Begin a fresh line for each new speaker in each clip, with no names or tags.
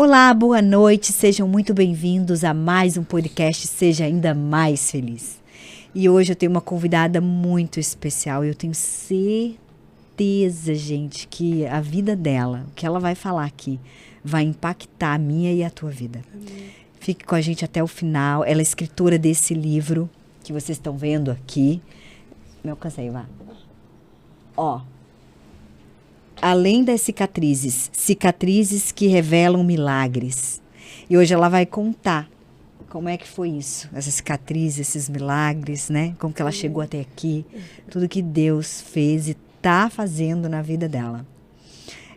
Olá, boa noite, sejam muito bem-vindos a mais um podcast Seja Ainda Mais Feliz. E hoje eu tenho uma convidada muito especial e eu tenho certeza, gente, que a vida dela, o que ela vai falar aqui, vai impactar a minha e a tua vida. Amém. Fique com a gente até o final. Ela é escritora desse livro que vocês estão vendo aqui. Me alcancei, vá. Ó. Além das cicatrizes, cicatrizes que revelam milagres. E hoje ela vai contar como é que foi isso, essas cicatrizes, esses milagres, né? Como que ela chegou até aqui, tudo que Deus fez e tá fazendo na vida dela.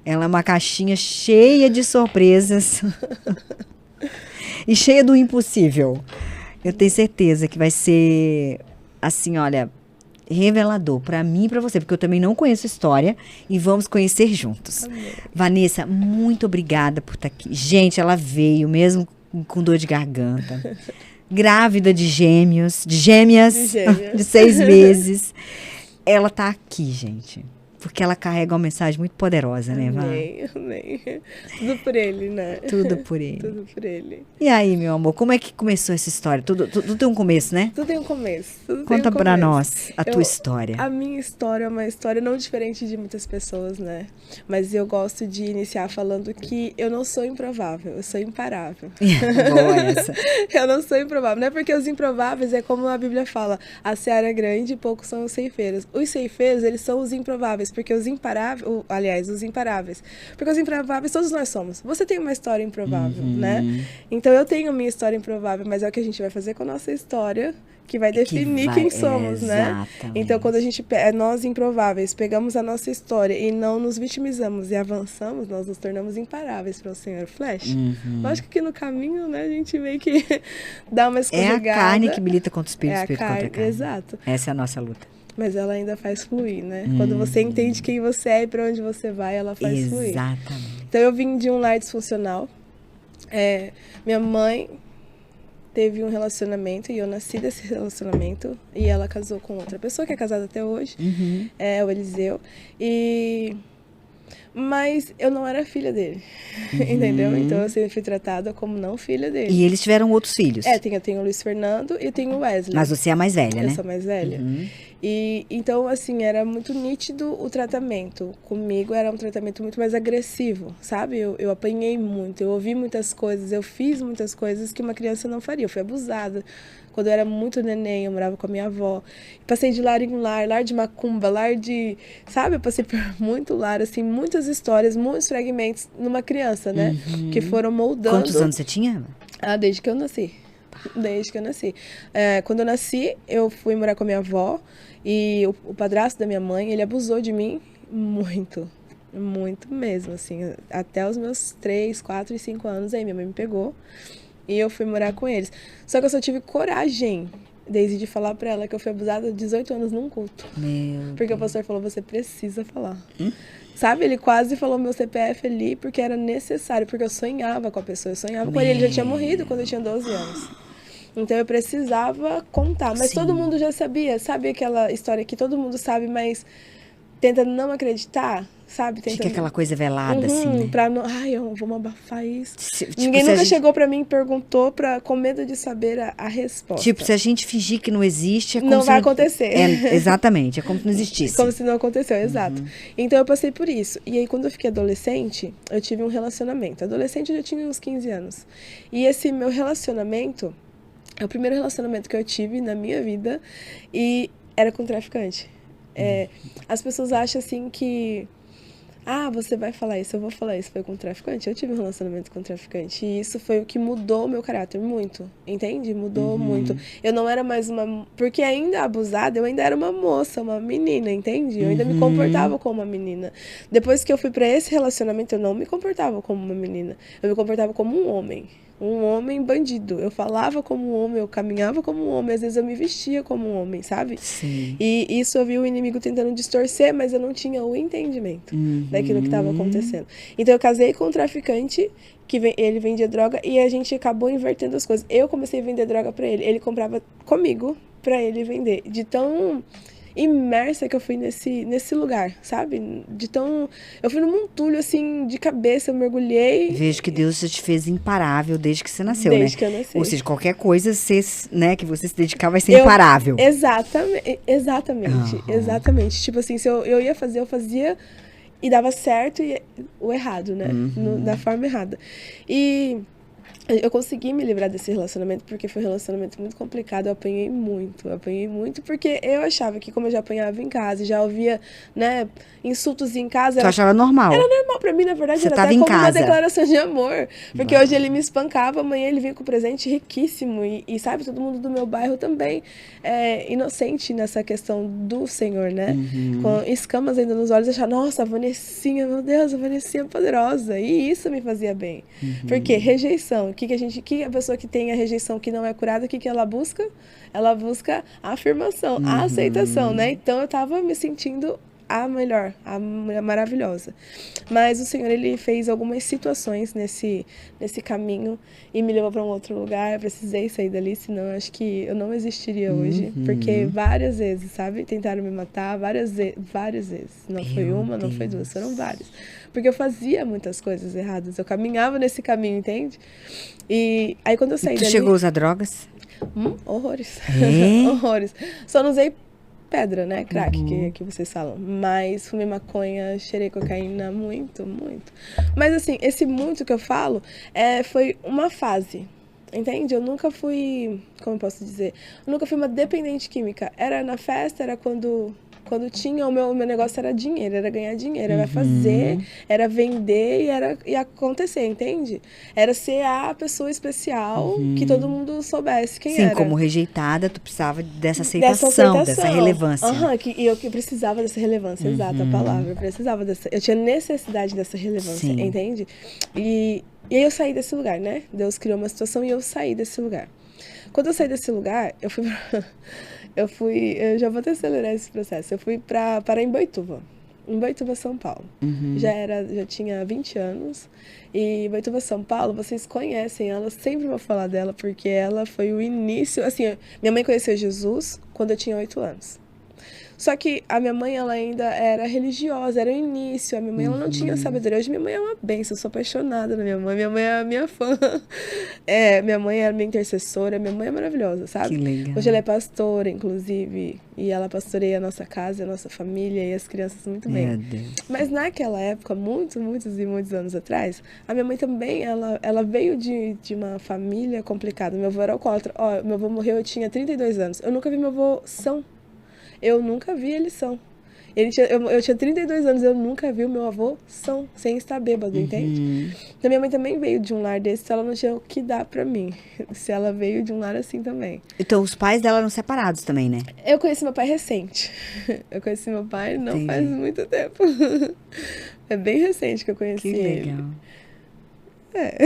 Ela é uma caixinha cheia de surpresas e cheia do impossível. Eu tenho certeza que vai ser, assim, olha, revelador para mim e para você, porque eu também não conheço a história e vamos conhecer juntos. Amém. Vanessa, muito obrigada por estar aqui. Gente, ela veio mesmo com dor de garganta, grávida de gêmeas, de 6 meses. Ela tá aqui, gente, porque ela carrega uma mensagem muito poderosa, né, Vá?
Amém. Tudo por ele, né?
Tudo por ele.
Tudo por ele.
E aí, meu amor, como é que começou essa história? Tudo tem um começo, né?
Tudo tem um começo.
Conta pra nós a tua história.
A minha história é uma história não diferente de muitas pessoas, né? Mas eu gosto de iniciar falando que eu não sou improvável, eu sou imparável.
Boa essa.
Eu não sou improvável. Não é porque os improváveis é como a Bíblia fala, a seara é grande e poucos são os ceifeiros. Os ceifeiros, eles são os improváveis, porque os imparáveis, os imparáveis. Porque os improváveis todos nós somos. Você tem uma história improvável, né? Então eu tenho minha história improvável, mas é o que a gente vai fazer com a nossa história que vai definir quem somos, né? Então, quando nós improváveis pegamos a nossa história e não nos vitimizamos e avançamos, nós nos tornamos imparáveis para o Senhor. Flash. Lógico que no caminho, né, a gente meio que dá uma escorregada.
É a carne que milita contra o espírito, espírito contra a carne.
Exato.
Essa é a nossa luta.
Mas ela ainda faz fluir, né? Quando você entende quem você é e para onde você vai, ela faz fluir.
Exatamente.
Então, eu vim de um lar disfuncional. Minha mãe teve um relacionamento e eu nasci desse relacionamento e ela casou com outra pessoa que é casada até hoje, o Eliseu, mas eu não era filha dele, entendeu? Então eu sempre fui tratada como não filha dele.
E eles tiveram outros filhos?
Eu tenho o Luiz Fernando e tenho o Wesley.
Mas você é a mais velha, né?
Eu sou a mais velha. E então, assim, era muito nítido o tratamento. Comigo era um tratamento muito mais agressivo, sabe? Eu apanhei muito, eu ouvi muitas coisas, eu fiz muitas coisas que uma criança não faria. Eu fui abusada. Quando eu era muito neném, eu morava com a minha avó. Passei de lar em lar de macumba, sabe? Eu passei por muito lar, assim, muitas histórias, muitos fragmentos numa criança, né? Que foram moldando.
Quantos anos você tinha?
Desde que eu nasci. Quando eu nasci, eu fui morar com a minha avó e o padrasto da minha mãe, ele abusou de mim muito mesmo, assim, até os meus 3, 4 e 5 anos, aí minha mãe me pegou e eu fui morar com eles. Só que eu só tive coragem, Daisy, de falar pra ela que eu fui abusada 18 anos num culto. Porque o pastor falou, você precisa falar. Sabe, ele quase falou meu CPF ali porque era necessário, porque eu sonhava com a pessoa, eu sonhava com ele, ele já tinha morrido quando eu tinha 12 anos. Então eu precisava contar, mas todo mundo já sabia, sabe aquela história que todo mundo sabe, mas tenta não acreditar, sabe?
Fica aquela coisa velada, assim, né?
Vamos abafar isso. Ninguém nunca chegou pra mim e perguntou com medo de saber a resposta.
Tipo, se a gente fingir que não existe, é como
não vai acontecer.
Exatamente, é como se não existisse.
Como se não aconteceu, exato. Então eu passei por isso. E aí quando eu fiquei adolescente, eu tive um relacionamento. Adolescente eu já tinha uns 15 anos. E esse meu relacionamento é o primeiro relacionamento que eu tive na minha vida e era com traficante. As pessoas acham assim que você vai falar isso, eu vou falar isso, foi com traficante. Eu tive um relacionamento com traficante e isso foi o que mudou o meu caráter muito, entende? Mudou muito. Eu não era mais porque ainda abusada, eu ainda era uma moça, uma menina, entende? Eu ainda me comportava como uma menina. Depois que eu fui pra esse relacionamento, eu não me comportava como uma menina, eu me comportava como um homem. Um homem bandido. Eu falava como um homem, eu caminhava como um homem, às vezes eu me vestia como um homem, sabe?
Sim.
E isso eu vi o inimigo tentando distorcer, mas eu não tinha o entendimento daquilo que estava acontecendo. Então eu casei com um traficante, ele vendia droga e a gente acabou invertendo as coisas. Eu comecei a vender droga pra ele comprava comigo pra ele vender. imersa que eu fui nesse lugar, sabe? Eu fui num montulho, assim, de cabeça, eu mergulhei.
Vejo que Deus já te fez imparável desde que você nasceu, né?
Desde que eu nasci.
Ou seja, qualquer coisa né, que você se dedicar vai ser imparável.
Exatamente. Exatamente. Tipo assim, se eu ia fazer, eu fazia e dava certo e o errado, né? Da forma errada. E eu consegui me livrar desse relacionamento porque foi um relacionamento muito complicado. Eu apanhei muito porque eu achava que, como eu já apanhava em casa e já ouvia, né, insultos em casa.
Tu achava normal?
Era normal pra mim, na verdade,
Você
era
tava
até
em
como uma
casa.
declaração de amor. Porque hoje ele me espancava, amanhã ele vinha com um presente riquíssimo. E sabe, todo mundo do meu bairro também é inocente nessa questão do Senhor, né? Com escamas ainda nos olhos, achar, nossa, a Vanessinha, meu Deus, a Vanessinha é poderosa. E isso me fazia bem. Porque rejeição. Que a pessoa que tem a rejeição que não é curada, o que ela busca? Ela busca a afirmação, a aceitação, né? Então eu tava me sentindo a melhor, a maravilhosa. Mas o Senhor, ele fez algumas situações nesse caminho e me levou para um outro lugar. Eu precisei sair dali, senão eu acho que eu não existiria hoje. Porque várias vezes, sabe? Tentaram me matar, várias vezes. Não foi uma, não foi duas, foram várias. Porque eu fazia muitas coisas erradas. Eu caminhava nesse caminho, entende? E aí quando eu saí dali...
Tu chegou a usar drogas?
Horrores.
É?
Horrores. Só não usei pedra, né? Crack, que vocês falam. Mas fumei maconha, cheirei cocaína, muito. Mas assim, esse muito que eu falo foi uma fase. Entende? Eu nunca fui... Como eu posso dizer? Eu nunca fui uma dependente química. Era na festa, era quando tinha, o meu negócio era dinheiro, era ganhar dinheiro, era fazer, era vender e acontecer, entende? Era ser a pessoa especial que todo mundo soubesse quem era.
Sim, como rejeitada, tu precisava dessa aceitação, dessa relevância.
E eu que precisava dessa relevância, exata a palavra. Eu tinha necessidade dessa relevância, entende? E aí eu saí desse lugar, né? Deus criou uma situação e eu saí desse lugar. Quando eu saí desse lugar, eu já vou até acelerar esse processo. Eu fui para Emboituva, São Paulo. Já tinha 20 anos. E Emboituva, São Paulo, vocês conhecem ela, eu sempre vou falar dela, porque ela foi o início. Assim, minha mãe conheceu Jesus quando eu tinha 8 anos. Só que a minha mãe, ela ainda era religiosa, era o início. A minha mãe, ela não tinha sabedoria. Hoje minha mãe é uma bênção, eu sou apaixonada na minha mãe. Minha mãe é a minha fã. Minha mãe é a minha intercessora, minha mãe é maravilhosa, sabe?
Que legal.
Hoje ela é pastora, inclusive, e ela pastoreia a nossa casa, a nossa família e as crianças muito bem.
Meu Deus.
Mas naquela época, muitos anos atrás, a minha mãe também, ela veio de uma família complicada. Meu avô era alcoólatra. Meu avô morreu, eu tinha 32 anos. Eu nunca vi meu avô são. Eu nunca vi ele são. Eu tinha 32 anos, eu nunca vi o meu avô são, sem estar bêbado, entende? Então minha mãe também veio de um lar desse, ela não tinha o que dar pra mim. Se ela veio de um lar assim também.
Então os pais dela eram separados também, né?
Eu conheci meu pai recente. Eu conheci meu pai não faz muito tempo. É bem recente que eu conheci ele.
Que legal.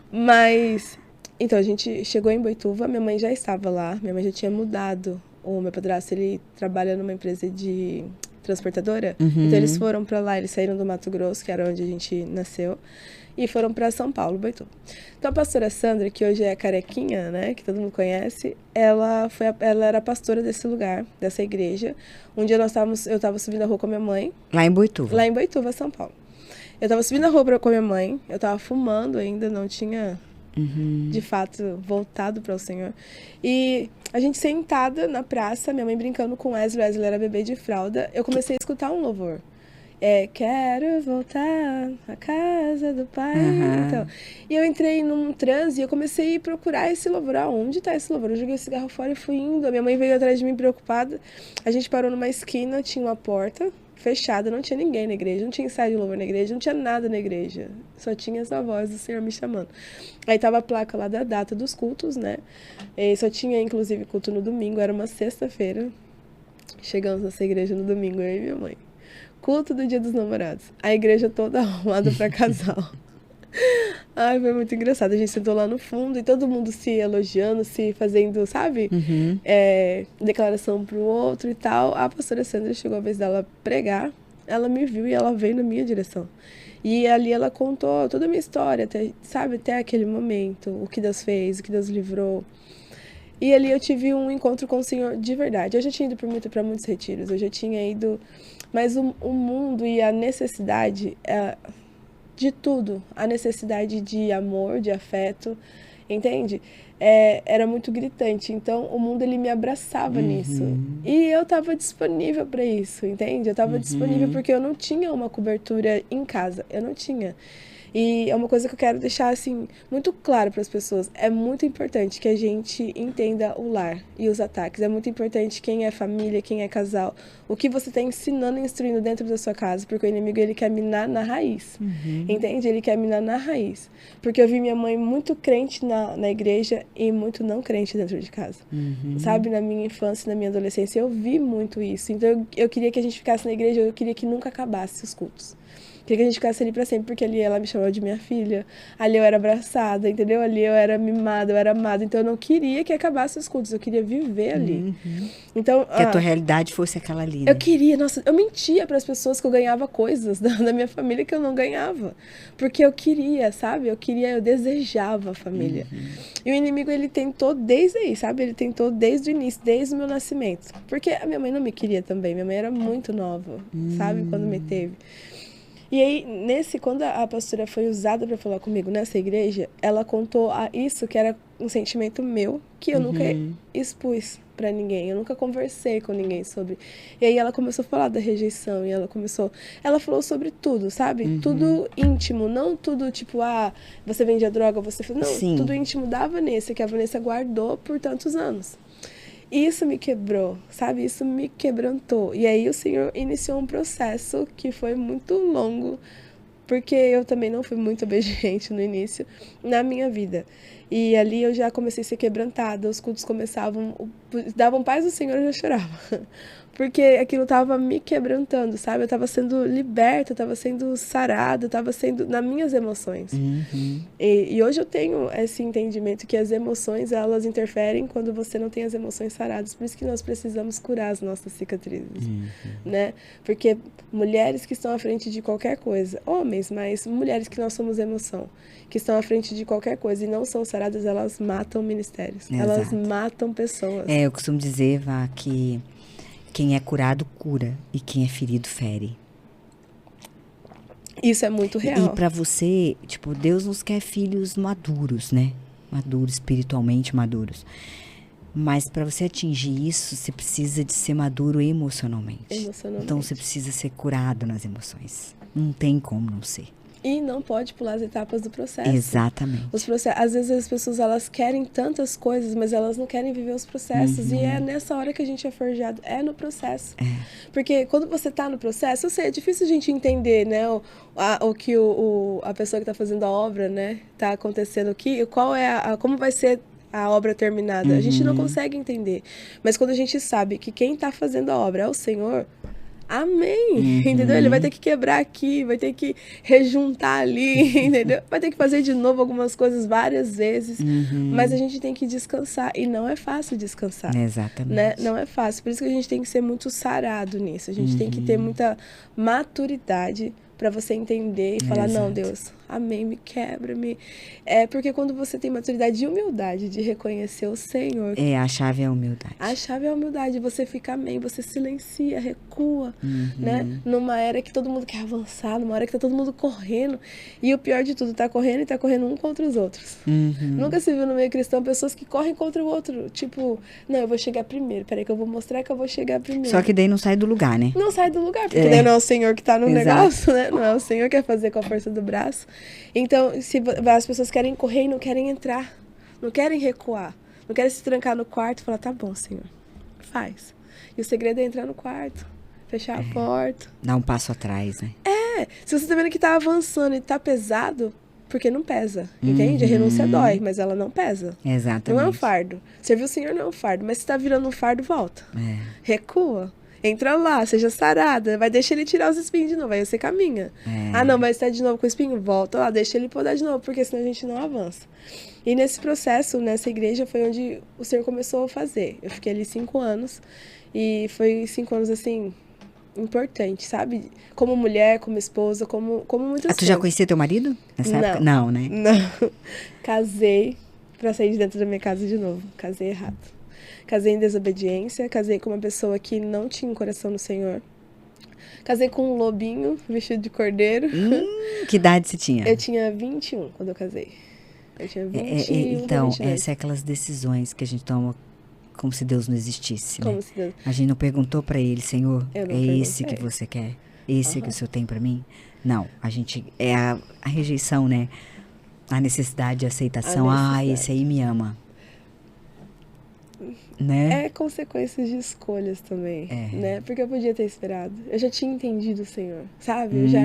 Mas, então, a gente chegou em Boituva, minha mãe já estava lá, minha mãe já tinha mudado. O meu padrasto, ele trabalha numa empresa de transportadora, então eles foram pra lá, eles saíram do Mato Grosso, que era onde a gente nasceu, e foram pra São Paulo, Boituva. Então a pastora Sandra, que hoje é carequinha, né, que todo mundo conhece, ela era pastora desse lugar, dessa igreja. Um dia eu tava subindo a rua com a minha mãe.
Lá em Boituva?
Lá em Boituva, São Paulo. Eu tava subindo a rua com a minha mãe, eu tava fumando ainda, não tinha... de fato, voltado para o Senhor. E a gente sentada na praça, minha mãe brincando com o Wesley era bebê de fralda, eu comecei a escutar um louvor. Quero voltar à casa do Pai. Então, e eu entrei num transe e eu comecei a procurar esse louvor. Onde está esse louvor? Eu joguei o cigarro fora e fui indo. A minha mãe veio atrás de mim preocupada. A gente parou numa esquina, tinha uma porta fechada, não tinha ninguém na igreja, não tinha ensaio de louvor na igreja, não tinha nada na igreja, só tinha essa voz do Senhor me chamando. Aí tava a placa lá da data dos cultos, né? E só tinha, inclusive, culto no domingo, era uma sexta-feira. Chegamos nessa igreja no domingo, eu e minha mãe. Culto do Dia dos Namorados. A igreja toda arrumada pra casal. Ai, foi muito engraçado. A gente sentou lá no fundo e todo mundo se elogiando, se fazendo, sabe? Declaração pro outro e tal. A pastora Sandra chegou a vez dela pregar. Ela me viu e ela veio na minha direção. E ali ela contou toda a minha história, até aquele momento. O que Deus fez, o que Deus livrou. E ali eu tive um encontro com o Senhor de verdade. Eu já tinha ido para muitos retiros, eu já tinha ido... Mas o mundo e a necessidade de tudo, a necessidade de amor, de afeto, entende? Era muito gritante. Então, o mundo, ele me abraçava nisso. E eu estava disponível para isso, entende? Eu estava disponível porque eu não tinha uma cobertura em casa. Eu não tinha. E é uma coisa que eu quero deixar, assim, muito claro para as pessoas. É muito importante que a gente entenda o lar e os ataques. É muito importante quem é família, quem é casal. O que você está ensinando e instruindo dentro da sua casa. Porque o inimigo, ele quer minar na raiz. Entende? Ele quer minar na raiz. Porque eu vi minha mãe muito crente na igreja e muito não crente dentro de casa. Sabe? Na minha infância, na minha adolescência, eu vi muito isso. Então, eu queria que a gente ficasse na igreja, eu queria que nunca acabasse os cultos. Queria que a gente ficasse ali pra sempre, porque ali ela me chamava de minha filha. Ali eu era abraçada, entendeu? Ali eu era mimada, eu era amada. Então eu não queria que acabasse os cultos, eu queria viver ali. Então,
que a tua realidade fosse aquela ali, né?
Eu queria, nossa, eu mentia para as pessoas que eu ganhava coisas da minha família que eu não ganhava. Porque eu queria, sabe? Eu desejava a família. E o inimigo, ele tentou desde aí, sabe? Ele tentou desde o início, desde o meu nascimento. Porque a minha mãe não me queria também, minha mãe era muito nova, sabe? Quando me teve. E aí, quando a pastora foi usada para falar comigo nessa igreja, ela contou isso que era um sentimento meu, que eu nunca expus para ninguém, eu nunca conversei com ninguém sobre. E aí ela começou a falar da rejeição, e ela falou sobre tudo, sabe? Tudo íntimo, não tudo tipo, você vende a droga, não, tudo íntimo da Vanessa, que a Vanessa guardou por tantos anos. Isso me quebrou, sabe? Isso me quebrantou. E aí o Senhor iniciou um processo que foi muito longo, porque eu também não fui muito obediente no início, na minha vida. E ali eu já comecei a ser quebrantada, os cultos davam paz ao Senhor e eu já chorava. Porque aquilo estava me quebrantando, sabe? Eu estava sendo liberta, eu estava sendo sarada, eu estava sendo nas minhas emoções. E hoje eu tenho esse entendimento que as emoções, elas interferem quando você não tem as emoções saradas. Por isso que nós precisamos curar as nossas cicatrizes, né? Porque mulheres que estão à frente de qualquer coisa, homens, mas mulheres que nós somos emoção, que estão à frente de qualquer coisa e não são saradas, elas matam ministérios. Exato. Elas matam pessoas.
Eu costumo dizer, Vá, que quem é curado, cura. E quem é ferido, fere.
Isso é muito real.
E pra você, tipo, Deus nos quer filhos maduros, né? Maduros, espiritualmente maduros. Mas para você atingir isso, você precisa de ser maduro emocionalmente. Então você precisa ser curado nas emoções. Não tem como não ser.
E não pode pular as etapas do processo.
Exatamente.
Às vezes as pessoas, elas querem tantas coisas, mas elas não querem viver os processos. E é nessa hora que a gente é forjado, é no processo. Porque quando você tá no processo, eu sei, é difícil a gente entender, né, o que a pessoa que tá fazendo a obra, né, tá acontecendo aqui, como vai ser a obra terminada. A gente não consegue entender. Mas quando a gente sabe que quem tá fazendo a obra é o Senhor... Amém, entendeu? Ele vai ter que quebrar aqui, vai ter que rejuntar ali, entendeu? Vai ter que fazer de novo algumas coisas várias vezes, mas a gente tem que descansar, e não é fácil descansar.
Exatamente.
Né? Não é fácil, por isso que a gente tem que ser muito sarado nisso, a gente tem que ter muita maturidade para você entender e falar, não, Deus, amém, me quebra, porque quando você tem maturidade e humildade de reconhecer o Senhor...
A chave é a humildade.
A chave é a humildade, você fica amém, você silencia, recua, né? Numa era que todo mundo quer avançar, numa hora que tá todo mundo correndo, e o pior de tudo, tá correndo e tá correndo um contra os outros. Nunca se viu no meio cristão pessoas que correm contra o outro, tipo, não, eu vou chegar primeiro, peraí que eu vou mostrar que eu vou chegar primeiro.
Só que daí não sai do lugar, né?
Não sai do lugar, porque daí não é o Senhor que tá no negócio, né? Não é o Senhor que quer fazer com a força do braço. Então, se as pessoas querem correr e não querem entrar, não querem recuar, não querem se trancar no quarto e falar, tá bom, Senhor, faz. E o segredo é entrar no quarto, fechar a porta.
Dar um passo atrás, né?
Se você tá vendo que tá avançando e tá pesado, porque não pesa, entende? A renúncia dói, mas ela não pesa.
Exatamente.
Não é um fardo. Servir o Senhor não é um fardo, mas se tá virando um fardo, volta. Recua. Entra lá, seja sarada, vai deixar ele tirar os espinhos de novo, aí você caminha. Não, vai estar de novo com o espinho? Volta lá, deixa ele podar de novo, porque senão a gente não avança. E nesse processo, nessa igreja, foi onde o Senhor começou a fazer. Eu fiquei ali 5 anos, e foi 5 anos, assim, importante, sabe? Como mulher, como esposa, como muitas coisas.
Tu já conhecia teu marido nessa época? Não, né?
Não. Casei, pra sair de dentro da minha casa de novo. Casei errado. Casei em desobediência, casei com uma pessoa que não tinha um coração no Senhor. Casei com um lobinho vestido de cordeiro.
Que idade você tinha?
Eu tinha 21 quando eu casei. Eu tinha 21
então,
pra 22.
essas são aquelas decisões que a gente toma como se Deus não existisse, né?
Como se Deus...
A gente não perguntou pra ele, Senhor,
Eu não
é esse que
perguntei.
você quer? Esse que o Senhor tem pra mim? Não, a gente, é a rejeição, né? A necessidade de aceitação.
necessidade.
Esse aí me ama. Né?
É consequências de escolhas também, né? Porque eu podia ter esperado. Eu já tinha entendido o Senhor, sabe? Eu já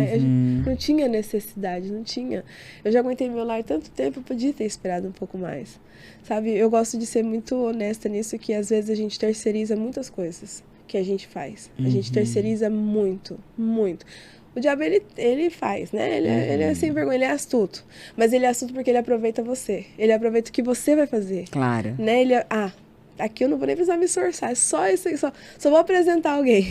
não tinha necessidade, não tinha. Eu já aguentei meu lar tanto tempo, eu podia ter esperado um pouco mais, sabe? Eu gosto de ser muito honesta nisso, que às vezes a gente terceiriza muitas coisas que a gente faz. A gente terceiriza muito, muito. O diabo, ele faz, né? Ele é sem vergonha, ele é astuto. Mas ele é astuto porque ele aproveita você. Ele aproveita o que você vai fazer.
Claro.
Né? Ele aqui eu não vou nem precisar me esforçar, é só isso, só vou apresentar alguém.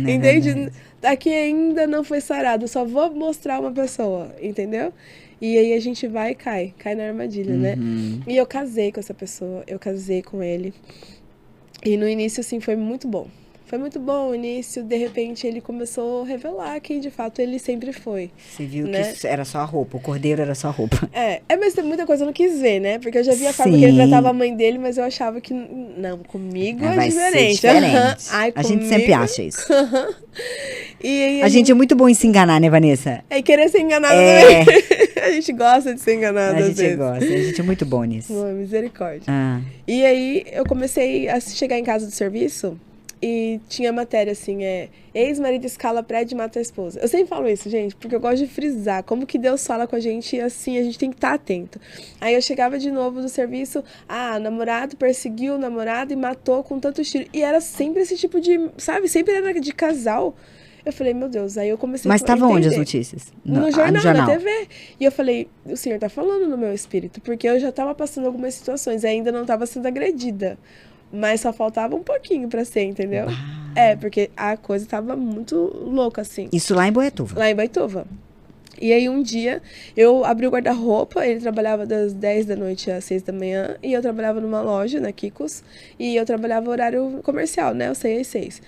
Entende? Aqui ainda não foi sarado, só vou mostrar uma pessoa, entendeu? E aí a gente vai e cai na armadilha, né? E eu casei com essa pessoa, eu casei com ele. E no início, assim, foi muito bom. Foi muito bom o início, de repente ele começou a revelar quem de fato ele sempre foi.
Você viu,
né?
Que era só a roupa, o cordeiro era só a roupa.
Mas tem muita coisa que eu não quis ver, né? Porque eu já vi a forma que ele tratava a mãe dele, mas eu achava que, não, comigo é
vai
diferente.
Ser diferente.
Ai,
a gente sempre acha isso.
E aí,
a gente é muito bom em se enganar, né, Vanessa?
É querer ser enganada também. A gente gosta de ser enganada às vezes.
A gente é muito bom nisso.
Misericórdia. E aí eu comecei a chegar em casa do serviço. E tinha matéria assim, ex-marido escala prédio e mata a esposa. Eu sempre falo isso, gente, porque eu gosto de frisar como que Deus fala com a gente e assim, a gente tem que estar atento. Aí eu chegava de novo do serviço, namorado perseguiu o namorado e matou com tantos tiros. E era sempre esse tipo de, sabe, sempre era de casal. Eu falei, meu Deus, aí eu comecei
Mas estava onde as notícias?
No jornal, na TV. E eu falei, o Senhor tá falando no meu espírito, porque eu já tava passando algumas situações, ainda não tava sendo agredida. Mas só faltava um pouquinho pra ser, entendeu? Porque a coisa tava muito louca, assim.
Isso lá em Boituva?
Lá em Boituva. E aí um dia, eu abri o guarda-roupa, ele trabalhava das 10 da noite às 6 da manhã, e eu trabalhava numa loja, na Kikos, e eu trabalhava horário comercial, né? Eu saía às 6.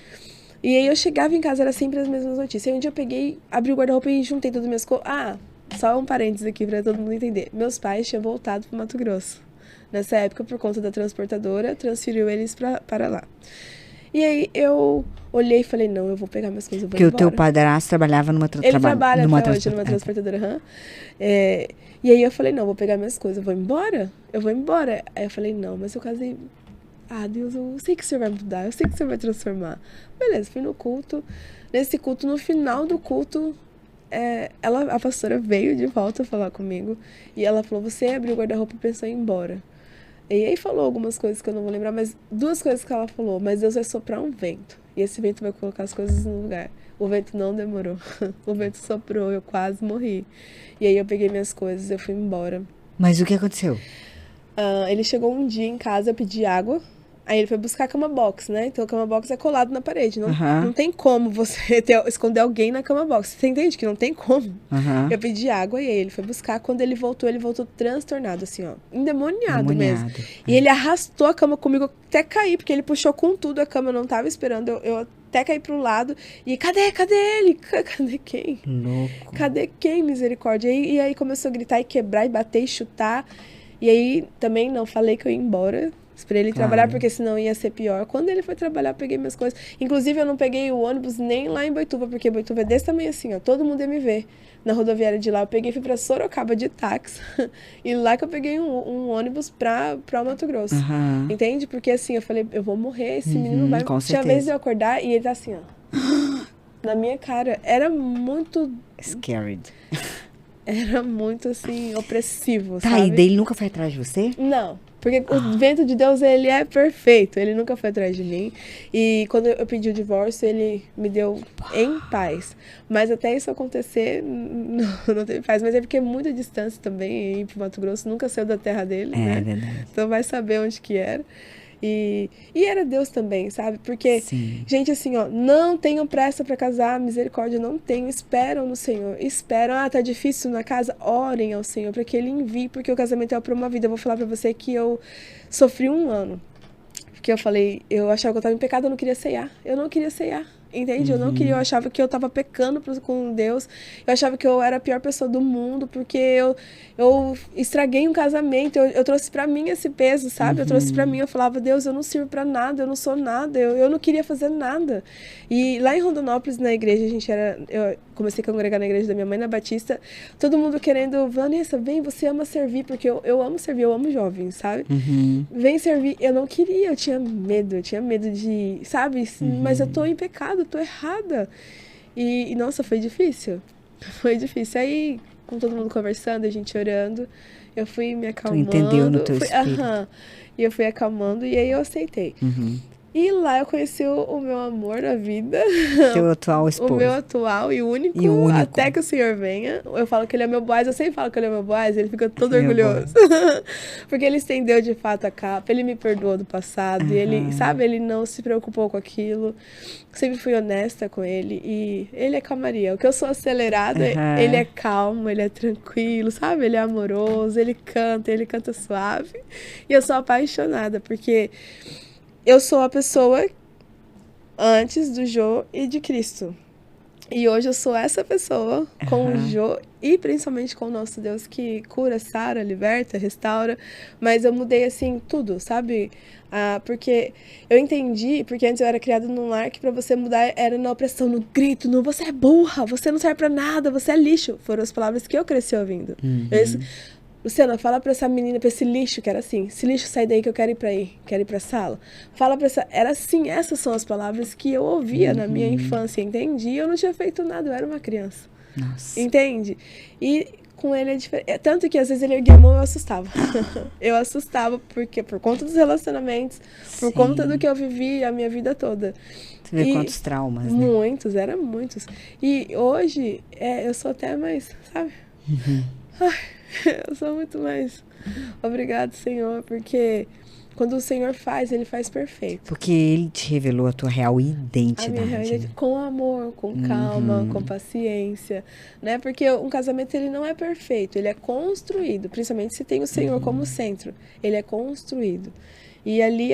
E aí eu chegava em casa, era sempre as mesmas notícias. Aí um dia eu peguei, abri o guarda-roupa e juntei todas as minhas coisas. Só um parênteses aqui pra todo mundo entender. Meus pais tinham voltado pro Mato Grosso. Nessa época, por conta da transportadora, transferiu eles para lá. E aí eu olhei e falei, não, eu vou pegar minhas coisas, eu vou embora.
Porque o teu padrasto trabalhava numa
Ele trabalha até hoje numa transportadora. E aí eu falei, não, eu vou pegar minhas coisas, eu vou embora. Aí eu falei, não, mas eu casei... Deus, eu sei que o Senhor vai mudar, eu sei que o Senhor vai transformar. Beleza, fui no culto. Nesse culto, no final do culto... a pastora veio de volta falar comigo. E ela falou, você abriu o guarda-roupa e pensou em ir embora. E aí falou algumas coisas que eu não vou lembrar, mas 2 coisas que ela falou. Mas Deus vai soprar um vento. E esse vento vai colocar as coisas no lugar. O vento não demorou. O vento soprou, eu quase morri. E aí eu peguei minhas coisas, eu fui embora.
Mas o que aconteceu?
Ele chegou um dia em casa, eu pedi água. Aí ele foi buscar a cama box, né? Então a cama box é colado na parede. Não tem como você esconder alguém na cama box. Você entende que não tem como? Eu pedi água e aí ele foi buscar. Quando ele voltou transtornado, assim, ó. Endemoniado mesmo. E ele arrastou a cama comigo até cair, porque ele puxou com tudo a cama. Eu não tava esperando. Eu até caí pro lado. E cadê ele? Cadê quem?
Louco.
Cadê quem, misericórdia? E aí começou a gritar e quebrar e bater e chutar. E aí também não falei que eu ia embora. Esperei ele trabalhar, porque senão ia ser pior. Quando ele foi trabalhar, eu peguei minhas coisas. Inclusive, eu não peguei o ônibus nem lá em Boituva, porque Boituva é desse tamanho assim, ó. Todo mundo ia me ver na rodoviária de lá. Eu peguei e fui pra Sorocaba de táxi. E lá que eu peguei um ônibus pra Mato Grosso. Entende? Porque assim, eu falei, eu vou morrer, esse menino vai... Tinha vez de eu acordar e ele tá assim, ó. Na minha cara. Era muito...
Scared.
Era muito, assim, opressivo, sabe?
E dele nunca foi atrás de você?
Não. Porque o vento de Deus, ele é perfeito. Ele nunca foi atrás de mim. E quando eu pedi o divórcio, ele me deu em paz. Mas até isso acontecer, não teve paz. Mas é porque é muita distância também. Ir pro Mato Grosso, nunca saiu da terra dele, né?
É verdade.
Então vai saber onde que era. E era Deus também, sabe? Porque,
Sim.
gente, assim, ó, não tenham pressa para casar, misericórdia, não tenham, esperam no Senhor, esperam, tá difícil na casa, orem ao Senhor para que Ele envie, porque o casamento é para uma vida. Eu vou falar para você que eu sofri 1 ano, porque eu falei, eu achava que eu tava em pecado, eu não queria ceiar, entende? Eu não queria, eu achava que eu tava pecando com Deus, eu achava que eu era a pior pessoa do mundo, porque eu estraguei um casamento, eu trouxe pra mim esse peso, sabe? Eu trouxe pra mim, eu falava, Deus, eu não sirvo pra nada, eu não sou nada, eu não queria fazer nada. E lá em Rondonópolis, na igreja, eu comecei a congregar na igreja da minha mãe, na Batista, todo mundo querendo, Vanessa, vem, você ama servir, porque eu amo servir, eu amo jovens, sabe? Vem servir, eu não queria, eu tinha medo de, sabe? Mas eu tô em pecado, eu tô errada. E nossa, foi difícil. Foi difícil. Aí, com todo mundo conversando, a gente orando, eu fui me acalmando.
Tu entendeu no teu espírito.
E eu fui acalmando e aí eu aceitei. E lá eu conheci o meu amor da vida.
Teu atual esposo.
O meu atual e único, até que o Senhor venha. Eu falo que ele é meu boaz, eu sempre falo que ele é meu boaz, ele fica todo orgulhoso. Porque ele estendeu de fato a capa, ele me perdoou do passado, e ele, sabe, ele não se preocupou com aquilo. Sempre fui honesta com ele, e ele é calmaria. O que eu sou acelerada, ele é calmo, ele é tranquilo, sabe? Ele é amoroso, ele canta suave. E eu sou apaixonada, porque eu sou a pessoa antes do Jô e de Cristo. E hoje eu sou essa pessoa com o Jô e principalmente com o nosso Deus que cura, sara, liberta, restaura. Mas eu mudei assim tudo, sabe? Porque eu entendi, porque antes eu era criada num lar que pra você mudar era na opressão, no grito, no você é burra, você não serve pra nada, você é lixo. Foram as palavras que eu cresci ouvindo. Luciana, fala pra essa menina, pra esse lixo, que era assim, esse lixo sai daí que eu quero ir pra sala. Fala pra essa... Era assim, essas são as palavras que eu ouvia na minha infância, entende? E eu não tinha feito nada, eu era uma criança.
Nossa.
Entende? E com ele é diferente. Tanto que às vezes ele erguia a mão e eu assustava. Eu assustava porque por conta dos relacionamentos, por conta do que eu vivi a minha vida toda.
Você vê quantos traumas, né?
Muitos, eram muitos. E hoje, eu sou até mais, sabe? Ai, eu sou muito mais. Obrigado, Senhor, porque quando o Senhor faz, Ele faz perfeito.
Porque Ele te revelou a tua real identidade.
A minha real identidade, com amor, com calma, com paciência, né? Porque um casamento, ele não é perfeito, ele é construído, principalmente se tem o Senhor como centro. Ele é construído. E ali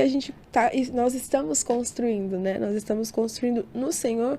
nós estamos construindo, né? Nós estamos construindo no Senhor,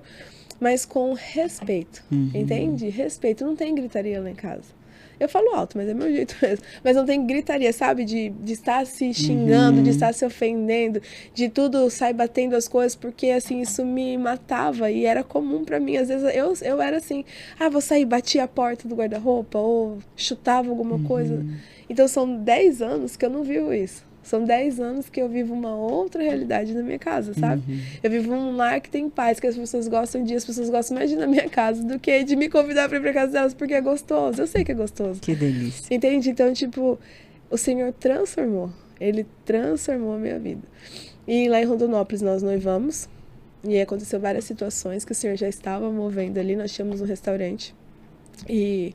mas com respeito, entende? Respeito, não tem gritaria lá em casa. Eu falo alto, mas é meu jeito mesmo. Mas não tem gritaria, sabe? De estar se xingando, de estar se ofendendo, de tudo sair batendo as coisas, porque, assim, isso me matava e era comum pra mim. Às vezes eu era assim, vou sair, batia a porta do guarda-roupa ou chutava alguma coisa. Então, são 10 anos que eu não vivo isso. São 10 anos que eu vivo uma outra realidade na minha casa, sabe? Eu vivo um lar que tem paz, que as pessoas gostam as pessoas gostam mais de ir na minha casa do que de me convidar pra ir pra casa delas, porque é gostoso. Eu sei que é gostoso.
Que delícia.
Entende? Então, tipo, o Senhor transformou. Ele transformou a minha vida. E lá em Rondonópolis nós noivamos. E aí aconteceu várias situações que o Senhor já estava movendo ali. Nós tínhamos um restaurante. E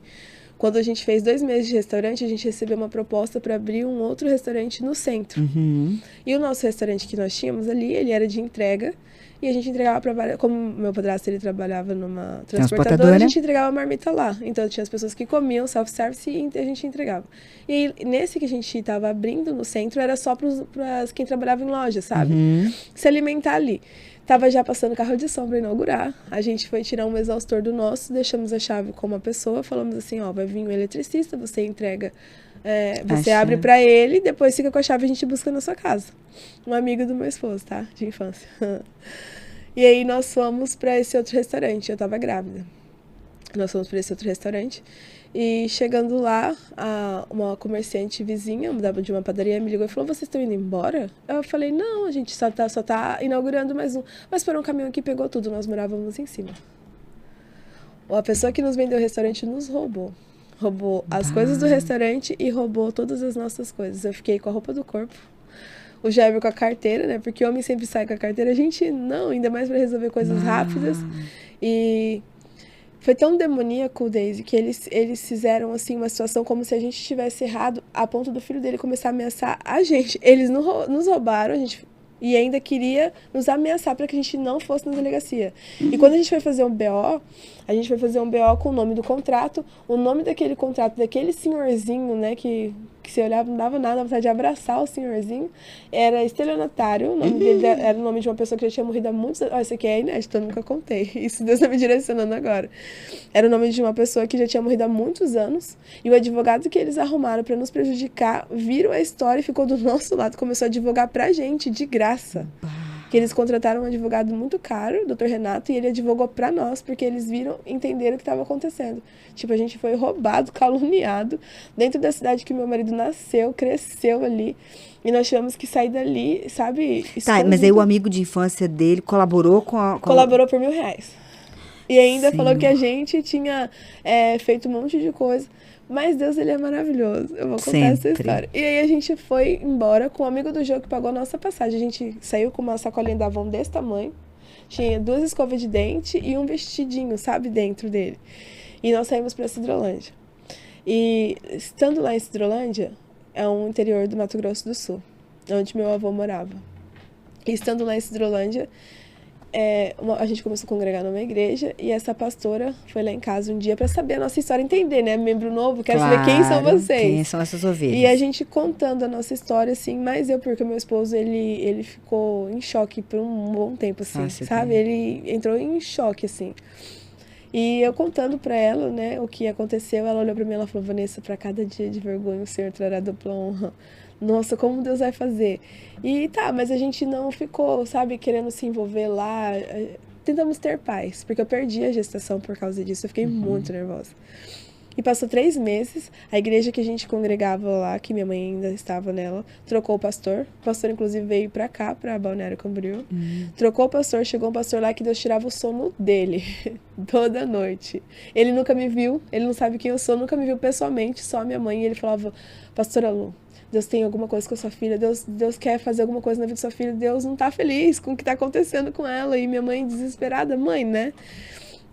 quando a gente fez 2 meses de restaurante, a gente recebeu uma proposta para abrir um outro restaurante no centro. E o nosso restaurante que nós tínhamos ali, ele era de entrega. E a gente entregava para várias... Como meu padrasto, ele trabalhava numa transportadora, a gente entregava a marmita lá. Então, tinha as pessoas que comiam self-service e a gente entregava. E aí, nesse que a gente estava abrindo no centro, era só para quem trabalhava em loja, sabe? Se alimentar ali. Tava já passando carro de som para inaugurar. A gente foi tirar um exaustor do nosso, deixamos a chave com uma pessoa, falamos assim, vai vir um eletricista, você entrega, você abre para ele, depois fica com a chave e a gente busca na sua casa. Um amigo do meu esposo, tá? De infância. E aí nós fomos para esse outro restaurante, eu tava grávida. Nós fomos para esse outro restaurante. E chegando lá, uma comerciante vizinha de uma padaria me ligou e falou, vocês estão indo embora? Eu falei, não, a gente só tá inaugurando mais um. Mas foi um caminhão que pegou tudo, nós morávamos em cima. A pessoa que nos vendeu o restaurante nos roubou. Roubou as coisas do restaurante e roubou todas as nossas coisas. Eu fiquei com a roupa do corpo. O Jair com a carteira, né? Porque homem sempre sai com a carteira. A gente não, ainda mais para resolver coisas rápidas. E Foi tão demoníaco, Daisy, que eles fizeram, assim, uma situação como se a gente tivesse errado a ponto do filho dele começar a ameaçar a gente. Eles nos roubaram, a gente... E ainda queria nos ameaçar para que a gente não fosse na delegacia. E quando a gente foi fazer um BO, a gente foi fazer um BO com o nome do contrato, o nome daquele contrato, daquele senhorzinho, né, que você olhava, não dava nada, dava vontade de abraçar o senhorzinho, era estelionatário, o nome dele era o nome de uma pessoa que já tinha morrido há muitos anos. Ó, isso aqui é inédito, eu nunca contei. Isso Deus está me direcionando agora. Era o nome de uma pessoa que já tinha morrido há muitos anos, e o advogado que eles arrumaram para nos prejudicar, viram a história e ficou do nosso lado, começou a advogar pra gente, de graça. Que eles contrataram um advogado muito caro, o Dr. Renato, e ele advogou pra nós, porque eles viram, entenderam o que estava acontecendo. Tipo, a gente foi roubado, caluniado, dentro da cidade que meu marido nasceu, cresceu ali, e nós tivemos que sair dali, sabe?
Tá, mas aí o amigo de infância dele colaborou com a...
Colaborou por R$1.000. E ainda
Senhor.
falou que a gente tinha feito um monte de coisa. Mas Deus, ele é maravilhoso. Eu vou contar essa história. E aí a gente foi embora com um amigo do jogo que pagou a nossa passagem. A gente saiu com uma sacolinha da Avon desse tamanho. Tinha 2 escovas de dente e um vestidinho, sabe, dentro dele. E nós saímos para Cidrolândia. E estando lá em Cidrolândia, é um interior do Mato Grosso do Sul, onde meu avô morava. E estando lá em Cidrolândia, a gente começou a congregar numa igreja e essa pastora foi lá em casa um dia para saber a nossa história, entender, né? Membro novo, quero saber quem são vocês.
Quem são essas ovelhas.
E a gente contando a nossa história, assim, mas porque o meu esposo, ele ficou em choque por um bom tempo, assim, sabe? Ele entrou em choque, assim. E eu contando pra ela, né, o que aconteceu, ela olhou pra mim e ela falou: Vanessa, pra cada dia de vergonha o Senhor trará dupla honra. Nossa, como Deus vai fazer? E tá, mas a gente não ficou, sabe, querendo se envolver lá. Tentamos ter paz, porque eu perdi a gestação por causa disso. Eu fiquei muito nervosa. E passou 3 meses, a igreja que a gente congregava lá, que minha mãe ainda estava nela, trocou o pastor. O pastor, inclusive, veio pra cá, pra Balneário Camboriú. Trocou o pastor, chegou um pastor lá que Deus tirava o sono dele, toda noite. Ele nunca me viu, ele não sabe quem eu sou, nunca me viu pessoalmente, só a minha mãe. E ele falava: Pastora Lu, Deus tem alguma coisa com a sua filha, Deus quer fazer alguma coisa na vida da sua filha, Deus não tá feliz com o que tá acontecendo com ela. E minha mãe desesperada, mãe, né?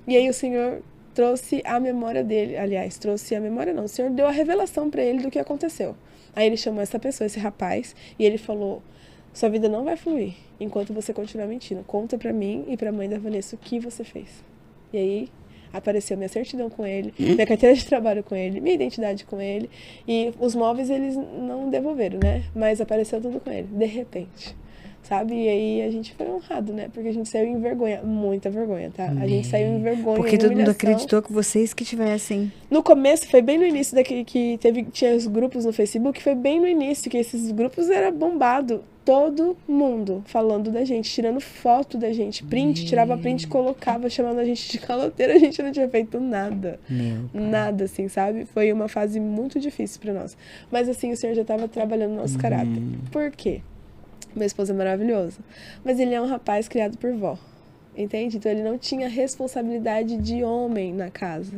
E aí o Senhor trouxe a memória dele, aliás, trouxe a memória não, o Senhor deu a revelação para ele do que aconteceu. Aí ele chamou essa pessoa, esse rapaz, e ele falou: sua vida não vai fluir enquanto você continuar mentindo. Conta pra mim e pra mãe da Vanessa o que você fez. E aí apareceu minha certidão com ele, minha carteira de trabalho com ele, minha identidade com ele, e os móveis eles não devolveram, né? Mas apareceu tudo com ele, de repente. Sabe? E aí a gente foi honrado, né? Porque a gente saiu em vergonha, muita vergonha, tá? A gente saiu em vergonha,
porque todo mundo acreditou que vocês que tivessem...
No começo, foi bem no início daquele que tinha os grupos no Facebook, foi bem no início que esses grupos eram bombados. Todo mundo falando da gente, tirando foto da gente, print, tirava print, colocava, chamando a gente de caloteira, a gente não tinha feito nada. Nada, assim, sabe? Foi uma fase muito difícil pra nós. Mas assim, o Senhor já tava trabalhando no nosso caráter. Por quê? Meu esposo é maravilhoso, mas ele é um rapaz criado por vó, entende? Então ele não tinha responsabilidade de homem na casa,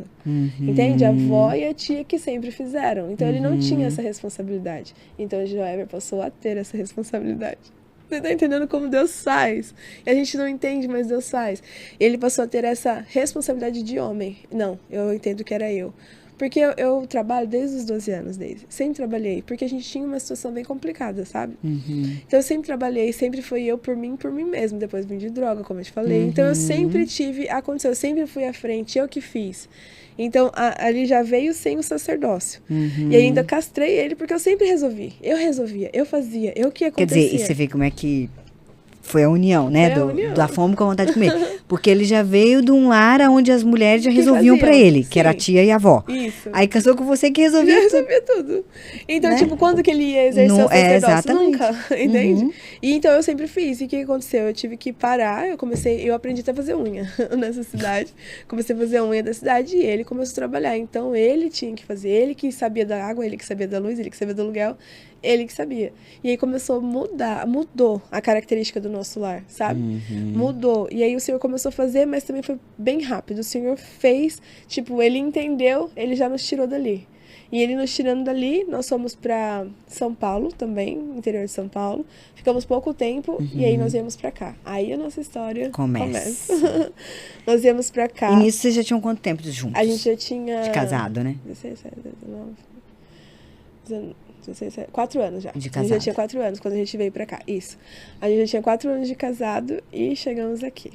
entende? A avó e a tia que sempre fizeram, então ele não tinha essa responsabilidade. Então o Joelber passou a ter essa responsabilidade. Você tá entendendo como Deus faz? E a gente não entende, mas Deus faz. Ele passou a ter essa responsabilidade de homem. Não, eu entendo que era eu. Porque eu trabalho desde os 12 anos, sempre trabalhei, porque a gente tinha uma situação bem complicada, sabe? Então eu sempre trabalhei, sempre foi eu por mim mesmo, depois vim de droga, como eu te falei. Então eu sempre tive a condição, eu sempre fui à frente, eu que fiz. Então ali já veio sem o sacerdócio. E ainda castrei ele, porque eu sempre resolvi, eu fazia, eu que acontecia.
Quer dizer, e você vê como é que foi a união, né? Da fome com a vontade de comer. Porque ele já veio de um lar onde as mulheres já resolviam pra ele, que era a tia e a avó.
Isso.
Aí casou com você que resolvia tudo.
Resolvia tudo. Então,
né?
tipo, quando que ele ia exercer o sacerdócio? Nunca, entende?
Uhum.
E então eu sempre fiz. E o que aconteceu? Eu tive que parar, eu aprendi até a fazer unha nessa cidade. Comecei a fazer a unha da cidade e ele começou a trabalhar. Então ele tinha que fazer, ele que sabia da água, ele que sabia da luz, ele que sabia do aluguel, ele que sabia. E aí começou a mudar, mudou a característica do nosso lar, sabe? Mudou. E aí o Senhor começou a fazer, mas também foi bem rápido. O Senhor fez, tipo, ele entendeu, ele já nos tirou dali. E ele nos tirando dali, nós fomos pra São Paulo também, interior de São Paulo. Ficamos pouco tempo e aí nós viemos pra cá. Aí a nossa história começa. Nós viemos pra cá.
E nisso vocês já tinham quanto tempo de juntos?
A gente já tinha...
De casado, né?
4 anos já.
De casado.
A gente já tinha 4 anos quando a gente veio pra cá. Isso. A gente já tinha 4 anos de casado e chegamos aqui.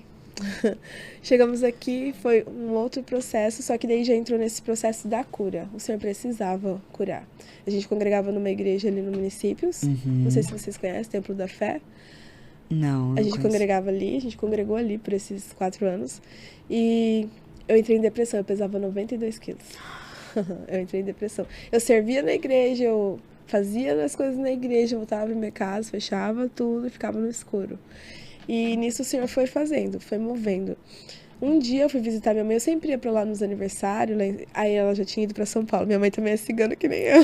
Chegamos aqui, foi um outro processo, só que daí já entrou nesse processo da cura. O Senhor precisava curar. A gente congregava numa igreja ali no Municípios. Não sei se vocês conhecem, Templo da Fé.
Não.
A gente congregava ali, a gente congregou ali por esses 4 anos. E eu entrei em depressão, eu pesava 92 quilos. Eu entrei em depressão. Eu servia na igreja, eu fazia as coisas na igreja, voltava pra minha casa, fechava tudo e ficava no escuro. E nisso o Senhor foi fazendo, foi movendo. Um dia eu fui visitar minha mãe, eu sempre ia pra lá nos aniversários, aí ela já tinha ido pra São Paulo. Minha mãe também é cigana que nem eu.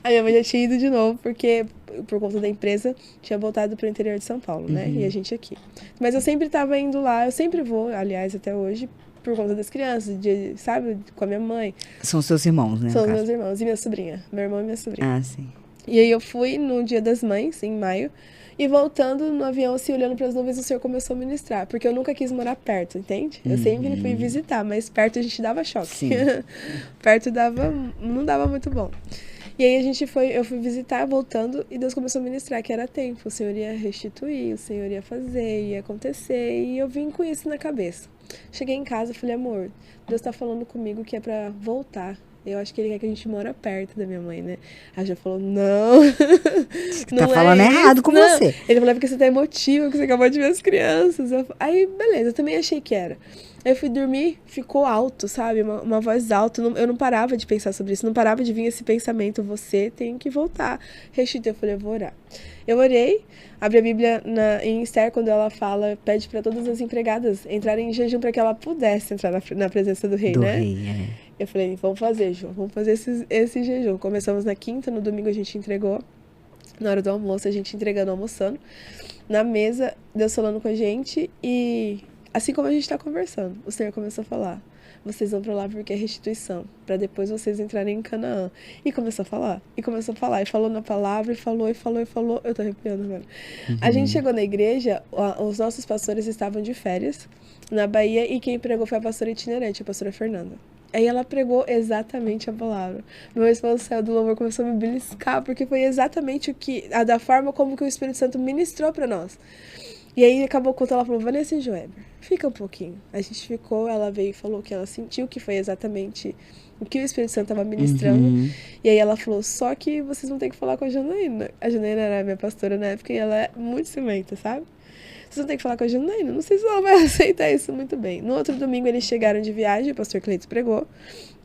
Aí minha mãe já tinha ido de novo, porque por conta da empresa tinha voltado pro interior de São Paulo, né? E a gente aqui. Mas eu sempre tava indo lá, eu sempre vou, aliás, até hoje, por conta das crianças, sabe, com a minha mãe.
São seus irmãos, né?
São meus irmãos e minha sobrinha, meu irmão e minha sobrinha.
Ah, sim.
E aí eu fui no Dia das Mães, em maio, e voltando no avião, assim, olhando para as nuvens, o Senhor começou a ministrar. Porque eu nunca quis morar perto, entende? Eu sempre fui visitar, mas perto a gente dava choque.
Sim.
Perto não dava muito bom. E aí eu fui visitar, voltando, e Deus começou a ministrar que era tempo. O Senhor ia restituir, o Senhor ia fazer, ia acontecer. E eu vim com isso na cabeça. Cheguei em casa e falei, amor, Deus tá falando comigo que é pra voltar. Eu acho que ele quer que a gente mora perto da minha mãe, né? Aí já falou, não.
Tá falando errado com você.
Ele falou, porque você tá emotivo, porque você acabou de ver as crianças. Aí, beleza, eu também achei que era. Aí eu fui dormir, ficou alto, sabe? Uma voz alta. Eu não parava de pensar sobre isso, não parava de vir esse pensamento, você tem que voltar. Restituir, eu falei, eu vou orar. Eu orei, abri a Bíblia em Esther, quando ela fala, pede para todas as empregadas entrarem em jejum para que ela pudesse entrar na presença do rei, né? Eu falei, vamos fazer, João, vamos fazer esse jejum. Começamos na quinta, no domingo a gente entregou, na hora do almoço, a gente entregando, almoçando. Na mesa, Deus falando com a gente e assim como a gente está conversando, o Senhor começou a falar, vocês vão para lá porque é restituição, para depois vocês entrarem em Canaã. E começou a falar, e falou na palavra, e falou, eu tô arrepiando agora. A gente chegou na igreja, os nossos pastores estavam de férias na Bahia e quem pregou foi a pastora itinerante, a pastora Fernanda. Aí ela pregou exatamente a palavra. Meu esposo saiu do louvor, começou a me beliscar, porque foi exatamente da forma como que o Espírito Santo ministrou para nós. E aí acabou quando ela falou, Vanessa e Joeber, fica um pouquinho. A gente ficou, ela veio e falou que ela sentiu que foi exatamente o que o Espírito Santo estava ministrando. E aí ela falou, só que vocês vão ter que falar com a Janaína. A Janaína era minha pastora na época e ela é muito ciumenta, sabe? Vocês vão ter que falar com a Janaína. Não sei se ela vai aceitar isso muito bem. No outro domingo eles chegaram de viagem, o pastor Cleiton pregou.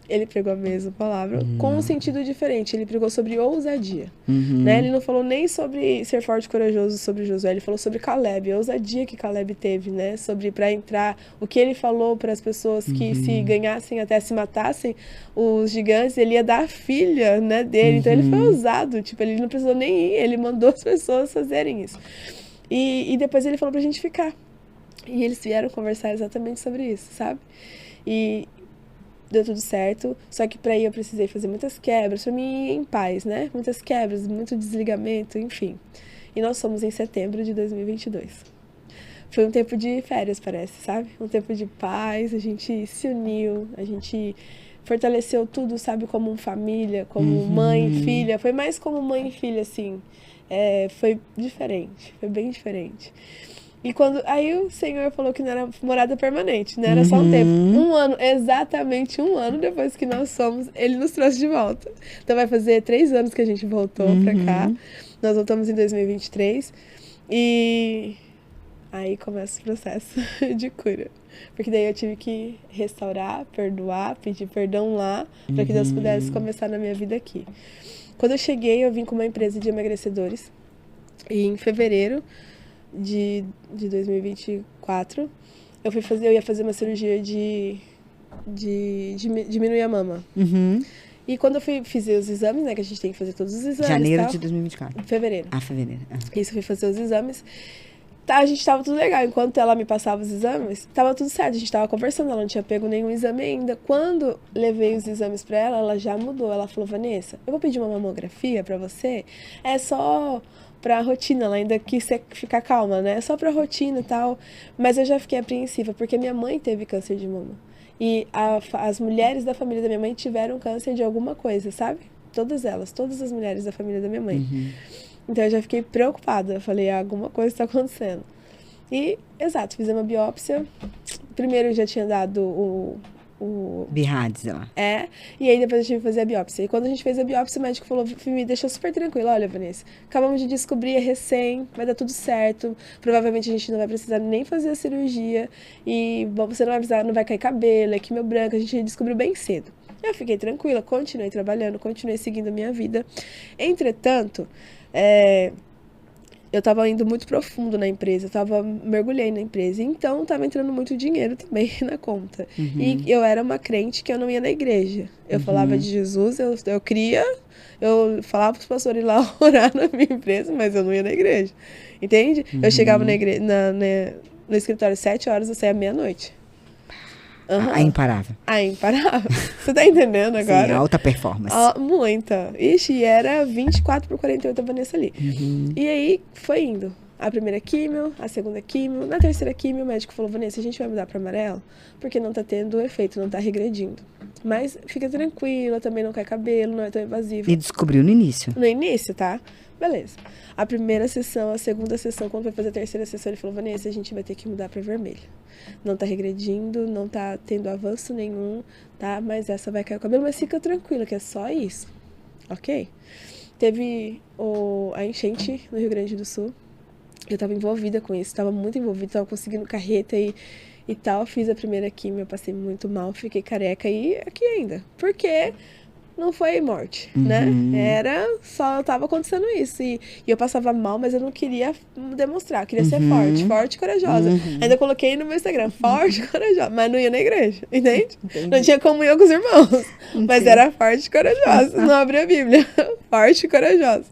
Ele pregou a mesma palavra, com um sentido diferente. Ele pregou sobre ousadia. Né? Ele não falou nem sobre ser forte e corajoso sobre Josué. Ele falou sobre Caleb, a ousadia que Caleb teve, né? Sobre para entrar, o que ele falou para as pessoas que se ganhassem, até se matassem os gigantes, ele ia dar a filha, né, dele. Então ele foi ousado, tipo, ele não precisou nem ir, ele mandou as pessoas fazerem isso. E depois ele falou pra gente ficar. E eles vieram conversar exatamente sobre isso, sabe? E deu tudo certo, só que pra ir eu precisei fazer muitas quebras, pra mim ir em paz, né? Muitas quebras, muito desligamento, enfim. E nós fomos em setembro de 2022. Foi um tempo de férias, parece, sabe? Um tempo de paz, a gente se uniu, a gente fortaleceu tudo, sabe? Como família, como mãe e filha. Foi mais como mãe e filha, assim. Foi diferente, foi bem diferente. E aí o Senhor falou que não era morada permanente, não era só um tempo. Exatamente um ano depois que nós fomos, ele nos trouxe de volta. Então vai fazer 3 anos que a gente voltou pra cá. Nós voltamos em 2023. E aí começa o processo de cura. Porque daí eu tive que restaurar, perdoar, pedir perdão lá, para que Deus pudesse começar na minha vida aqui. Quando eu cheguei, eu vim com uma empresa de emagrecedores. E em fevereiro de 2024, eu ia fazer uma cirurgia de diminuir a mama. E quando eu fiz os exames, né, que a gente tem que fazer todos os exames.
Janeiro de 2024.
Fevereiro.
Fevereiro.
Isso, eu fui fazer os exames. Tá, a gente tava tudo legal. Enquanto ela me passava os exames, tava tudo certo. A gente tava conversando, ela não tinha pego nenhum exame ainda. Quando levei os exames pra ela, ela já mudou. Ela falou, Vanessa, eu vou pedir uma mamografia pra você. É só pra rotina, ela ainda quis ficar calma, né? É só pra rotina e tal. Mas eu já fiquei apreensiva, porque minha mãe teve câncer de mama. E as mulheres da família da minha mãe tiveram câncer de alguma coisa, sabe? Todas elas, todas as mulheres da família da minha mãe. Então eu já fiquei preocupada. Eu falei, alguma coisa está acontecendo. E, exato, fiz uma biópsia. Primeiro eu já tinha dado o
Birrades lá.
E aí depois eu tive que fazer a biópsia. E quando a gente fez a biópsia, o médico falou, me deixou super tranquila. Olha, Vanessa, acabamos de descobrir, é recém, vai dar tudo certo. Provavelmente a gente não vai precisar nem fazer a cirurgia. E você não vai precisar, não vai cair cabelo, é quimio branco. A gente descobriu bem cedo. Eu fiquei tranquila, continuei trabalhando, continuei seguindo a minha vida. Entretanto, eu tava indo muito profundo na empresa, mergulhei na empresa, então tava entrando muito dinheiro também na conta. E eu era uma crente que eu não ia na igreja. Eu falava de Jesus, eu cria, eu falava pros pastores ir lá orar na minha empresa, mas eu não ia na igreja. Entende? Eu chegava na igreja, no escritório às 7 horas, eu saía meia-noite.
A imparável.
A imparável. Você tá entendendo agora?
Sim, alta performance.
Muita. Ixi, era 24/48 a Vanessa ali. E aí, foi indo. A primeira químio, a segunda químio. Na terceira químio, o médico falou, Vanessa, a gente vai mudar pra amarelo, porque não tá tendo efeito, não tá regredindo. Mas fica tranquila, também não cai cabelo, não é tão invasivo.
E descobriu no início.
No início, tá? Beleza. A primeira sessão, a segunda sessão, quando vai fazer a terceira sessão, ele falou, Vanessa, a gente vai ter que mudar pra vermelho. Não tá regredindo, não tá tendo avanço nenhum, tá? Mas essa vai cair o cabelo, mas fica tranquila, que é só isso. Ok? Teve a enchente no Rio Grande do Sul. Eu tava envolvida com isso, tava muito envolvida, tava conseguindo carreta e tal. Fiz a primeira quimio, eu passei muito mal, fiquei careca e aqui ainda. Por quê? Não foi morte, né? Só tava acontecendo isso. E eu passava mal, mas eu não queria demonstrar. Eu queria ser forte e corajosa. Ainda coloquei no meu Instagram, forte e corajosa. Mas não ia na igreja, entende? Não tinha comunhão com os irmãos. Mas era forte e corajosa. Não abria a Bíblia. Forte e corajosa.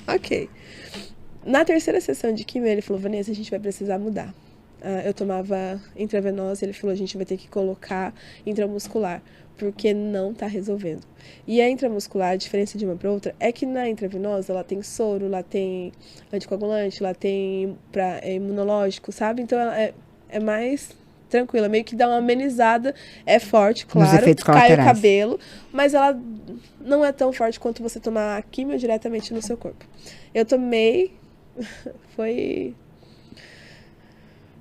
Ok. Na terceira sessão de quimio, ele falou, Vanessa, a gente vai precisar mudar. Eu tomava intravenosa, ele falou, a gente vai ter que colocar intramuscular, porque não tá resolvendo. E a intramuscular, a diferença de uma para outra, é que na intravenosa, ela tem soro, ela tem anticoagulante, ela tem imunológico, sabe? Então, ela é mais tranquila, meio que dá uma amenizada, é forte, claro, cai o cabelo, mas ela não é tão forte quanto você tomar a quimio diretamente no seu corpo. Eu tomei, foi...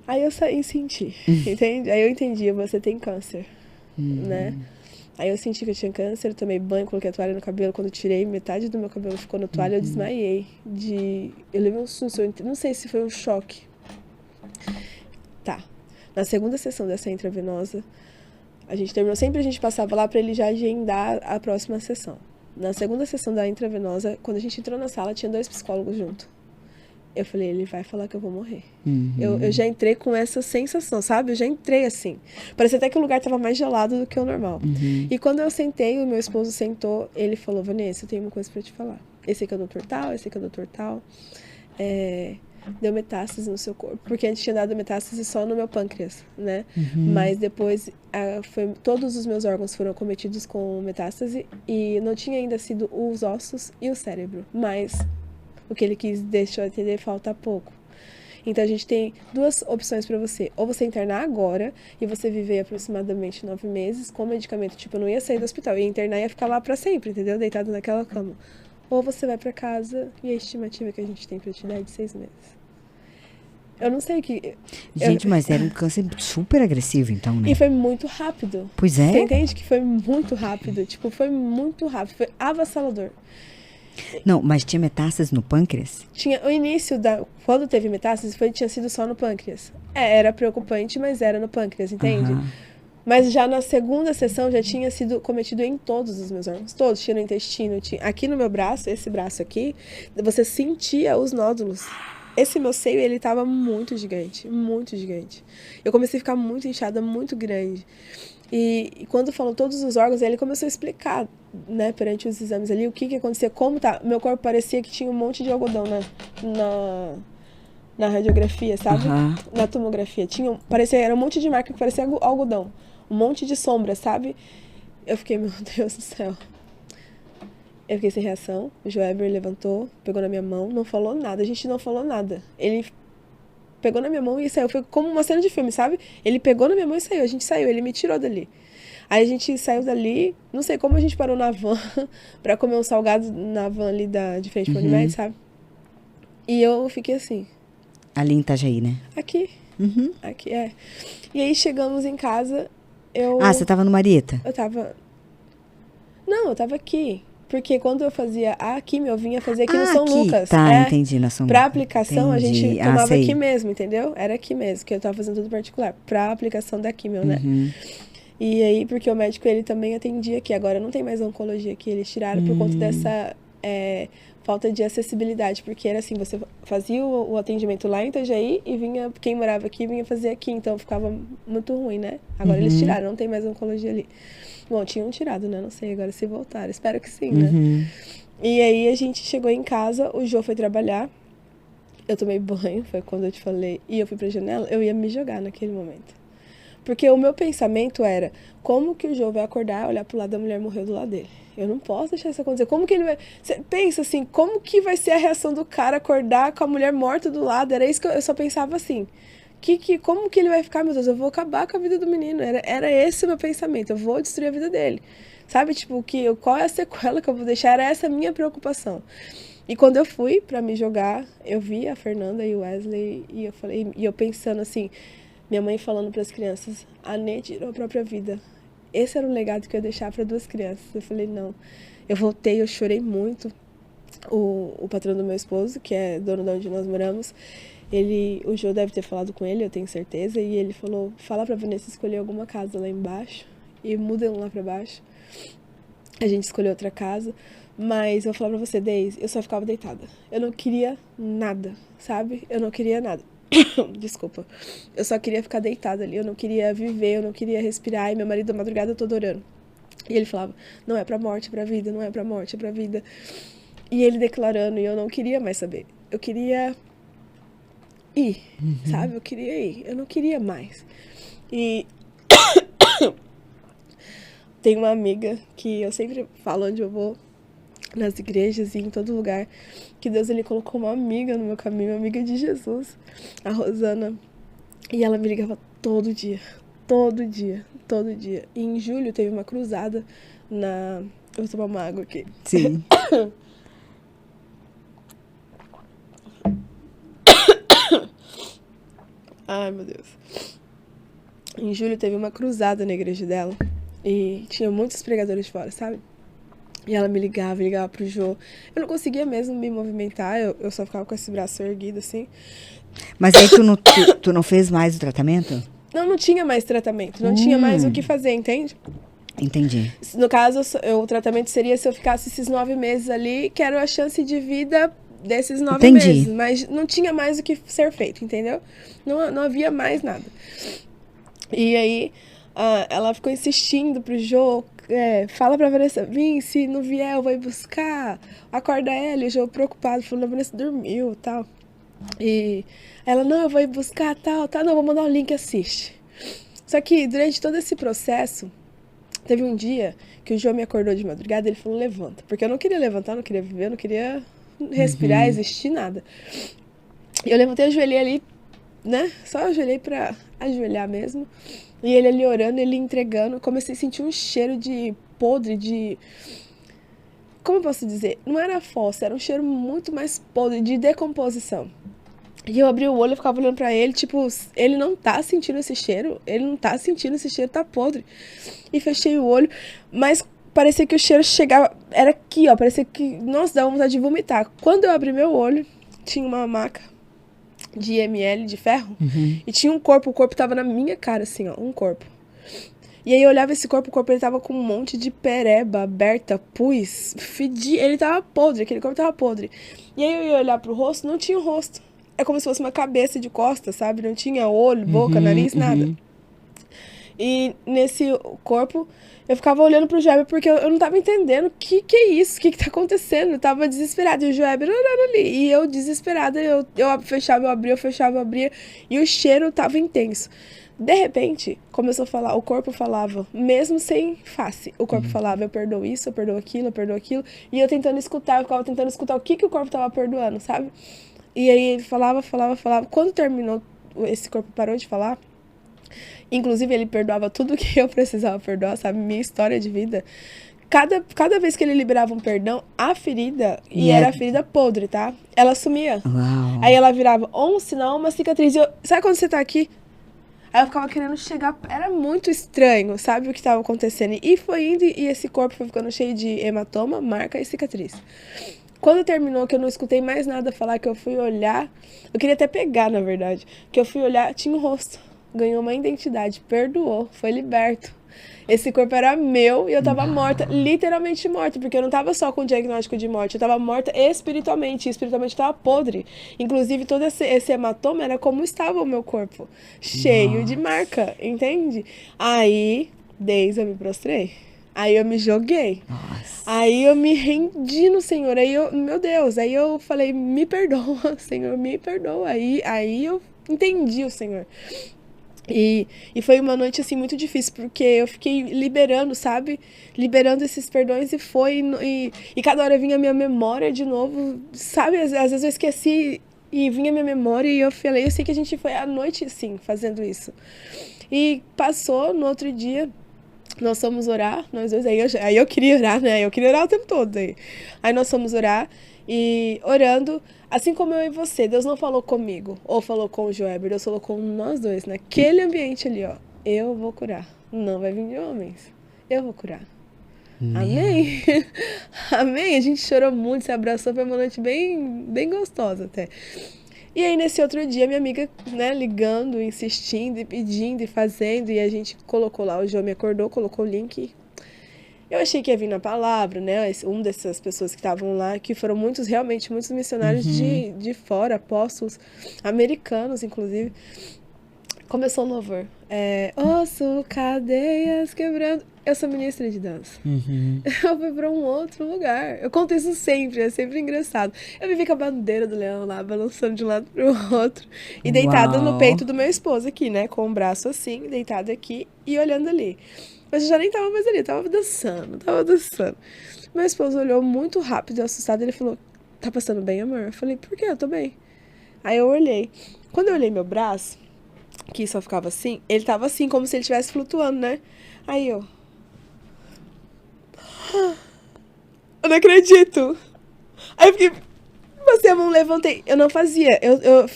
Aí eu saí e senti, entende? Aí eu entendi, você tem câncer, né? Aí eu senti que eu tinha câncer, eu tomei banho, coloquei a toalha no cabelo. Quando eu tirei, metade do meu cabelo ficou na toalha, eu desmaiei. Eu levei um susto, não sei se foi um choque. Tá. Na segunda sessão dessa intravenosa, a gente terminou, sempre a gente passava lá pra ele já agendar a próxima sessão. Na segunda sessão da intravenosa, quando a gente entrou na sala, tinha 2 psicólogos junto. Eu falei, ele vai falar que eu vou morrer. Eu já entrei com essa sensação, sabe? Eu já entrei assim. Parecia até que o lugar estava mais gelado do que o normal. E quando eu sentei, o meu esposo sentou, ele falou, Vanessa, eu tenho uma coisa para te falar. Esse aqui é o doutor tal, esse aqui é o doutor tal. Deu metástase no seu corpo. Porque antes tinha dado metástase só no meu pâncreas, né? Mas depois, todos os meus órgãos foram acometidos com metástase e não tinha ainda sido os ossos e o cérebro. Mas... o que ele quis deixar entender, falta pouco. Então a gente tem 2 opções para você. Ou você internar agora e você viver aproximadamente 9 meses com medicamento. Tipo, eu não ia sair do hospital, ia internar e ia ficar lá para sempre, entendeu? Deitado naquela cama. Ou você vai para casa e a estimativa que a gente tem para te dar é de 6 meses. Eu não sei o que...
Gente, mas era um câncer super agressivo, então, né?
E foi muito rápido.
Pois é.
Você entende que foi muito rápido? Tipo, foi muito rápido. Foi avassalador.
Não, mas tinha metástase no pâncreas?
Tinha, o início quando teve metástase, tinha sido só no pâncreas. Era preocupante, mas era no pâncreas, entende? Mas já na segunda sessão já tinha sido cometido em todos os meus órgãos. Todos, tinha no intestino, aqui no meu braço, esse braço aqui, você sentia os nódulos. Esse meu seio, ele tava muito gigante, muito gigante. Eu comecei a ficar muito inchada, muito grande. E quando falou todos os órgãos, ele começou a explicar, né, perante os exames ali, o que acontecia, como tá. Meu corpo parecia que tinha um monte de algodão na radiografia, sabe?
Aham.
Na tomografia. Era um monte de marca que parecia algodão. Um monte de sombra, sabe? Eu fiquei, meu Deus do céu. Eu fiquei sem reação. O Joeber levantou, pegou na minha mão, não falou nada. A gente não falou nada. Ele pegou na minha mão e saiu. Foi como uma cena de filme, sabe? Ele pegou na minha mão e saiu. A gente saiu, ele me tirou dali. Aí a gente saiu dali, não sei como a gente parou na van pra comer um salgado na van ali de frente pro Unimed, sabe? E eu fiquei assim.
Ali em Itajaí, né?
Aqui. Aqui, é. E aí chegamos em casa,
Ah, você tava no Marieta?
eu tava... Não, eu tava aqui. Porque quando eu fazia a químio, eu vinha fazer aqui no São
aqui.
Lucas.
Tá, entendi, na São
Pra
Lucas.
aplicação, a
Entendi.
gente
Ah,
tomava
sei.
aqui mesmo, entendeu? Era aqui mesmo, que eu tava fazendo tudo particular. Pra aplicação da químio, né? E aí, porque o médico, ele também atendia aqui. Agora não tem mais oncologia aqui. Eles tiraram por conta dessa falta de acessibilidade. Porque era assim, você fazia o atendimento lá em Itajaí e vinha, quem morava aqui vinha fazer aqui. Então ficava muito ruim, né? Agora eles tiraram, não tem mais oncologia ali. Bom, tinham tirado, né? Não sei agora se voltaram. Espero que sim, né? E aí a gente chegou em casa, o Jô foi trabalhar. Eu tomei banho, foi quando eu te falei. E eu fui pra janela, eu ia me jogar naquele momento. Porque o meu pensamento era, como que o Jô vai acordar, olhar pro lado da mulher morreu do lado dele? Eu não posso deixar isso acontecer. Como que ele vai... Você pensa assim, como que vai ser a reação do cara acordar com a mulher morta do lado? Era isso que eu só pensava assim. Como que ele vai ficar, meu Deus, eu vou acabar com a vida do menino. Era esse o meu pensamento, eu vou destruir a vida dele. Sabe, tipo, qual é a sequela que eu vou deixar? Era essa a minha preocupação. E quando eu fui pra me jogar, eu vi a Fernanda e o Wesley e eu pensando assim... Minha mãe falando para as crianças, a Nê tirou a própria vida. Esse era o legado que eu ia deixar para 2 crianças. Eu falei, não. Eu voltei, eu chorei muito. O patrão do meu esposo, que é dono de onde nós moramos, o Jô deve ter falado com ele, eu tenho certeza, e ele falou, fala pra Vanessa escolher alguma casa lá embaixo e mudem lá pra baixo. A gente escolheu outra casa, mas eu vou falar pra você, Deise, eu só ficava deitada. Eu não queria nada, sabe? Eu não queria nada. Desculpa. Eu só queria ficar deitada ali, eu não queria viver, eu não queria respirar. E meu marido, da madrugada, toda orando. E ele falava, não é pra morte, é pra vida, não é pra morte, é pra vida. E ele declarando, e eu não queria mais saber. Eu queria ir, sabe? Eu queria ir, eu não queria mais. E tem uma amiga que eu sempre falo onde eu vou, nas igrejas e em todo lugar, que Deus, ele colocou uma amiga no meu caminho, uma amiga de Jesus, a Rosana, e ela me ligava todo dia, todo dia, todo dia. E em julho teve uma cruzada eu vou tomar uma água aqui.
Sim.
Ai, meu Deus. Em julho teve uma cruzada na igreja dela, e tinha muitos pregadores de fora, sabe? E ela me ligava pro Jô. Eu não conseguia mesmo me movimentar, eu só ficava com esse braço erguido, assim.
Mas aí tu não fez mais o tratamento?
Não tinha mais tratamento, não tinha mais o que fazer, entende?
Entendi.
No caso, o tratamento seria se eu ficasse esses 9 meses ali, que era a chance de vida desses 9 meses. Mas não tinha mais o que ser feito, entendeu? Não havia mais nada. E aí, ela ficou insistindo pro Jô, fala pra Vanessa vir, se não vier eu vou ir buscar, acorda ela. E o Jô preocupado, falando, a Vanessa dormiu e tal. E ela, não, eu vou ir buscar, tal, não, vou mandar o link, assiste. Só que durante todo esse processo, teve um dia que o Jô me acordou de madrugada, ele falou, levanta. Porque eu não queria levantar, não queria viver, não queria respirar, existir, nada. E eu levantei, ajoelhei ali, né, só ajoelhei pra ajoelhar mesmo. E ele ali orando, ele entregando, comecei a sentir um cheiro de podre, de... Como eu posso dizer? Não era fóssil, era um cheiro muito mais podre, de decomposição. E eu abri o olho e ficava olhando pra ele, tipo, ele não tá sentindo esse cheiro, tá podre. E fechei o olho, mas parecia que o cheiro chegava, era aqui, ó, parecia que, nossa, dava vontade de vomitar. Quando eu abri meu olho, tinha uma maca de ml de ferro, e tinha um corpo, o corpo tava na minha cara, assim, ó, um corpo. E aí eu olhava esse corpo, o corpo ele tava com um monte de pereba aberta, pus, ele tava podre, aquele corpo tava podre. E aí eu ia olhar pro rosto, não tinha o rosto. É como se fosse uma cabeça de costas, sabe? Não tinha olho, boca, nariz, nada. E nesse corpo, eu ficava olhando pro Joeber porque eu não tava entendendo o que é isso, o que tá acontecendo. Eu tava desesperada, e o Joeber olhando ali. E eu desesperada, eu fechava, eu abria, eu fechava, eu abria. E o cheiro tava intenso. De repente, começou a falar, o corpo falava, mesmo sem face. O corpo falava, eu perdoo isso, eu perdoo aquilo, eu perdoo aquilo. E eu tentando escutar, eu ficava tentando escutar o que o corpo tava perdoando, sabe? E aí ele falava. Quando terminou, esse corpo parou de falar. Inclusive, ele perdoava tudo que eu precisava perdoar, sabe? Minha história de vida. Cada vez que ele liberava um perdão, a ferida, e era a ferida podre, tá? Ela sumia.
Uau.
Aí ela virava ou um sinal, uma cicatriz. Sabe quando você tá aqui? Aí eu ficava querendo chegar. Era muito estranho, sabe? O que tava acontecendo. E foi indo, e esse corpo foi ficando cheio de hematoma, marca e cicatriz. Quando terminou, que eu não escutei mais nada falar, que eu fui olhar. Eu queria até pegar, na verdade. Que eu fui olhar, tinha um rosto. Ganhou uma identidade, perdoou, foi liberto. Esse corpo era meu e eu tava morta, literalmente morta, porque eu não tava só com diagnóstico de morte, eu tava morta espiritualmente, e espiritualmente tava podre. Inclusive, todo esse hematoma era como estava o meu corpo, cheio de marca, entende? Aí, Deise, eu me prostrei. Aí eu me joguei.
Nossa.
Aí eu me rendi no Senhor. Aí eu, meu Deus, aí eu falei, me perdoa, Senhor, me perdoa. Aí eu entendi o Senhor. E foi uma noite, assim, muito difícil, porque eu fiquei liberando, sabe? Liberando esses perdões e cada hora vinha a minha memória de novo, sabe? Às vezes eu esqueci e vinha a minha memória e eu falei, eu sei que a gente foi à noite, sim, fazendo isso. E passou, no outro dia, nós fomos orar, nós dois, aí eu queria orar, né? Eu queria orar o tempo todo. Aí nós fomos orar e orando, assim como eu e você, Deus não falou comigo, ou falou com o Joeber, Deus falou com nós dois, naquele ambiente ali, ó. Eu vou curar, não vai vir de homens, eu vou curar. Amém? Amém? A gente chorou muito, se abraçou, foi uma noite bem, bem gostosa até. E aí, nesse outro dia, minha amiga, né, ligando, insistindo e pedindo e fazendo, e a gente colocou lá, o João me acordou, colocou o link. Eu achei que ia vir na palavra, né, uma dessas pessoas que estavam lá, que foram realmente muitos missionários de fora, apóstolos, americanos, inclusive. Começou o louvor. Osso, cadeias quebrando. Eu sou ministra de dança. Eu fui pra um outro lugar. Eu conto isso sempre, é sempre engraçado. Eu vivi com a bandeira do leão lá, balançando de um lado pro outro. E deitada no peito do meu esposo aqui, né? Com o braço assim, deitada aqui e olhando ali. Mas eu já nem tava mais ali, tava dançando. Meu esposo olhou muito rápido e assustado. Ele falou, tá passando bem, amor? Eu falei, por quê? Eu tô bem. Aí eu olhei. Quando eu olhei meu braço, que só ficava assim, ele tava assim, como se ele estivesse flutuando, né? Aí eu não acredito. Aí eu fiquei, você, eu não levantei. Eu não fazia.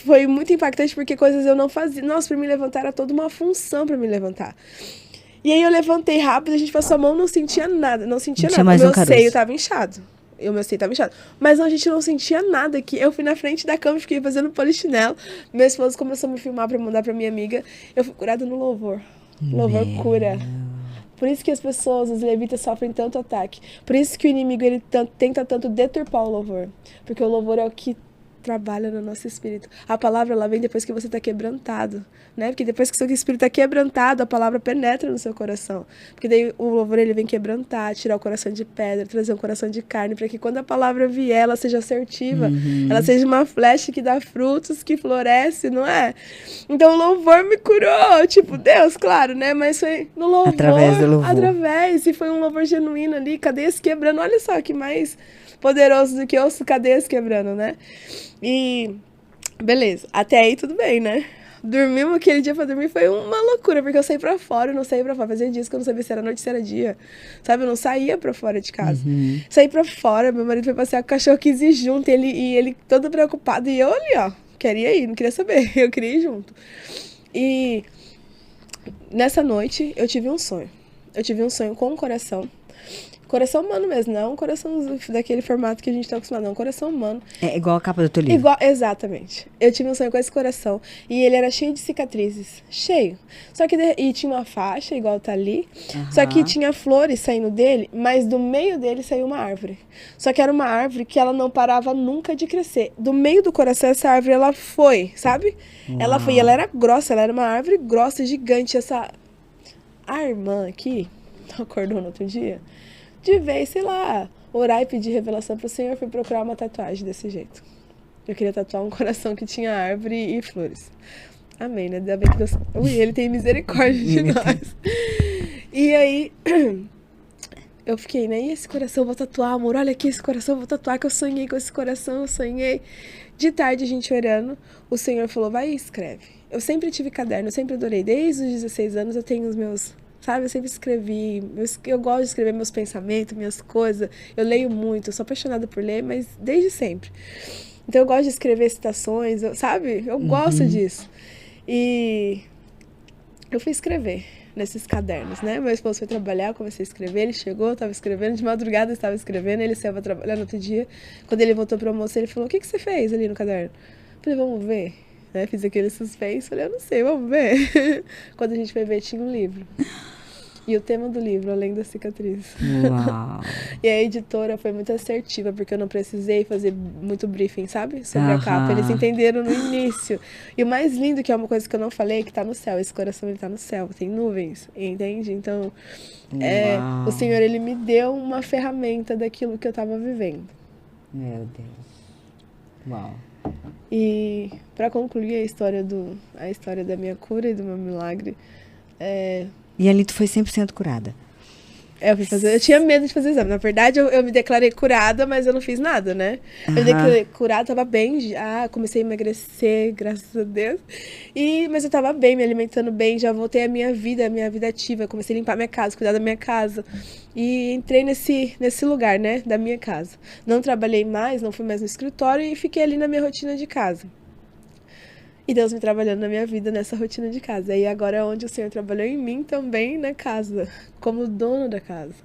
Foi muito impactante porque coisas eu não fazia. Nossa, pra me levantar era toda uma função pra me levantar. E aí eu levantei rápido, a gente passou a mão, não sentia nada. Não sentia nada. O meu seio tava inchado. Mas a gente não sentia nada aqui. Eu fui na frente da cama e fiquei fazendo polichinelo. Meu esposo começou a me filmar pra mandar pra minha amiga. Eu fui curada no louvor. Louvor cura. Por isso que as pessoas, os levitas, sofrem tanto ataque. Por isso que o inimigo ele tenta tanto deturpar o louvor. Porque o louvor é o que trabalha no nosso espírito. A palavra, ela vem depois que você está quebrantado, né? Porque depois que o seu espírito está quebrantado, a palavra penetra no seu coração. Porque daí o louvor, ele vem quebrantar, tirar o coração de pedra, trazer um coração de carne, para que quando a palavra vier, ela seja assertiva, ela seja uma flecha que dá frutos, que floresce, não é? Então o louvor me curou, tipo, Deus, claro, né? Mas foi no louvor.
Através do louvor.
E foi um louvor genuíno ali, cadeias quebrando, olha só que mais poderoso do que osso, cadeias quebrando, né? E beleza, até aí tudo bem, né? Dormimos aquele dia pra dormir, foi uma loucura, porque eu saí pra fora, eu não saí pra fora, fazia dias que eu não sabia se era noite, se era dia, sabe? Eu não saía pra fora de casa. Saí pra fora, meu marido foi passear com o cachorro, quis ir junto, e ele todo preocupado, e eu ali, ó, queria ir, não queria saber, eu queria ir junto. E nessa noite, eu tive um sonho com o coração humano mesmo, não um coração daquele formato que a gente tá acostumado, não, um coração humano.
É igual a capa do teu livro.
Exatamente. Eu tive um sonho com esse coração e ele era cheio de cicatrizes, cheio. Só que e tinha uma faixa, igual tá ali, só que tinha flores saindo dele, mas do meio dele saiu uma árvore. Só que era uma árvore que ela não parava nunca de crescer. Do meio do coração, essa árvore, ela foi, sabe? Ela foi, e ela era grossa, ela era uma árvore grossa, gigante, essa... A irmã aqui acordou no outro dia, de vez, sei lá, orar e pedir revelação pro Senhor, fui procurar uma tatuagem desse jeito. Eu queria tatuar um coração que tinha árvore e flores. Amém, né? Ainda bem que Deus... Ui, Ele tem misericórdia de nós. E aí, eu fiquei, né? E esse coração eu vou tatuar, amor? Olha aqui, esse coração eu vou tatuar, que eu sonhei com esse coração, eu sonhei. De tarde, a gente orando, o Senhor falou, vai e escreve. Eu sempre tive caderno, eu sempre adorei. Desde os 16 anos eu tenho os meus... Sabe, eu sempre escrevi, eu gosto de escrever meus pensamentos, minhas coisas. Eu leio muito, eu sou apaixonada por ler, mas desde sempre. Então eu gosto de escrever citações, sabe? Eu gosto disso. E eu fui escrever nesses cadernos, né? Meu esposo foi trabalhar, eu comecei a escrever, ele chegou, eu estava escrevendo, de madrugada eu estava escrevendo, ele saiu para trabalhar no outro dia. Quando ele voltou para o almoço, ele falou, o que você fez ali no caderno? Eu falei, vamos ver. Né? Fiz aquele suspense, falei, eu não sei, vamos ver. Quando a gente foi ver, tinha um livro. E o tema do livro, Além da Cicatriz.
Uau.
E a editora foi muito assertiva, porque eu não precisei fazer muito briefing, sabe? Sobre a capa. Eles entenderam no início. E o mais lindo, que é uma coisa que eu não falei, que tá no céu. Esse coração, ele tá no céu. Tem nuvens, entende? Então, o Senhor, ele me deu uma ferramenta daquilo que eu tava vivendo.
Meu Deus. Uau.
E para concluir a história da minha cura e do meu milagre,
E ali tu foi 100% curada?
Eu tinha medo de fazer exame. Na verdade, eu me declarei curada, mas eu não fiz nada, né? Eu me declarei curada, tava bem, já comecei a emagrecer, graças a Deus. Mas eu tava bem, me alimentando bem, já voltei à minha vida ativa. Comecei a limpar minha casa, cuidar da minha casa. E entrei nesse lugar, né, da minha casa. Não trabalhei mais, não fui mais no escritório e fiquei ali na minha rotina de casa. E Deus me trabalhando na minha vida nessa rotina de casa. E agora é onde o Senhor trabalhou em mim também na casa, como dono da casa,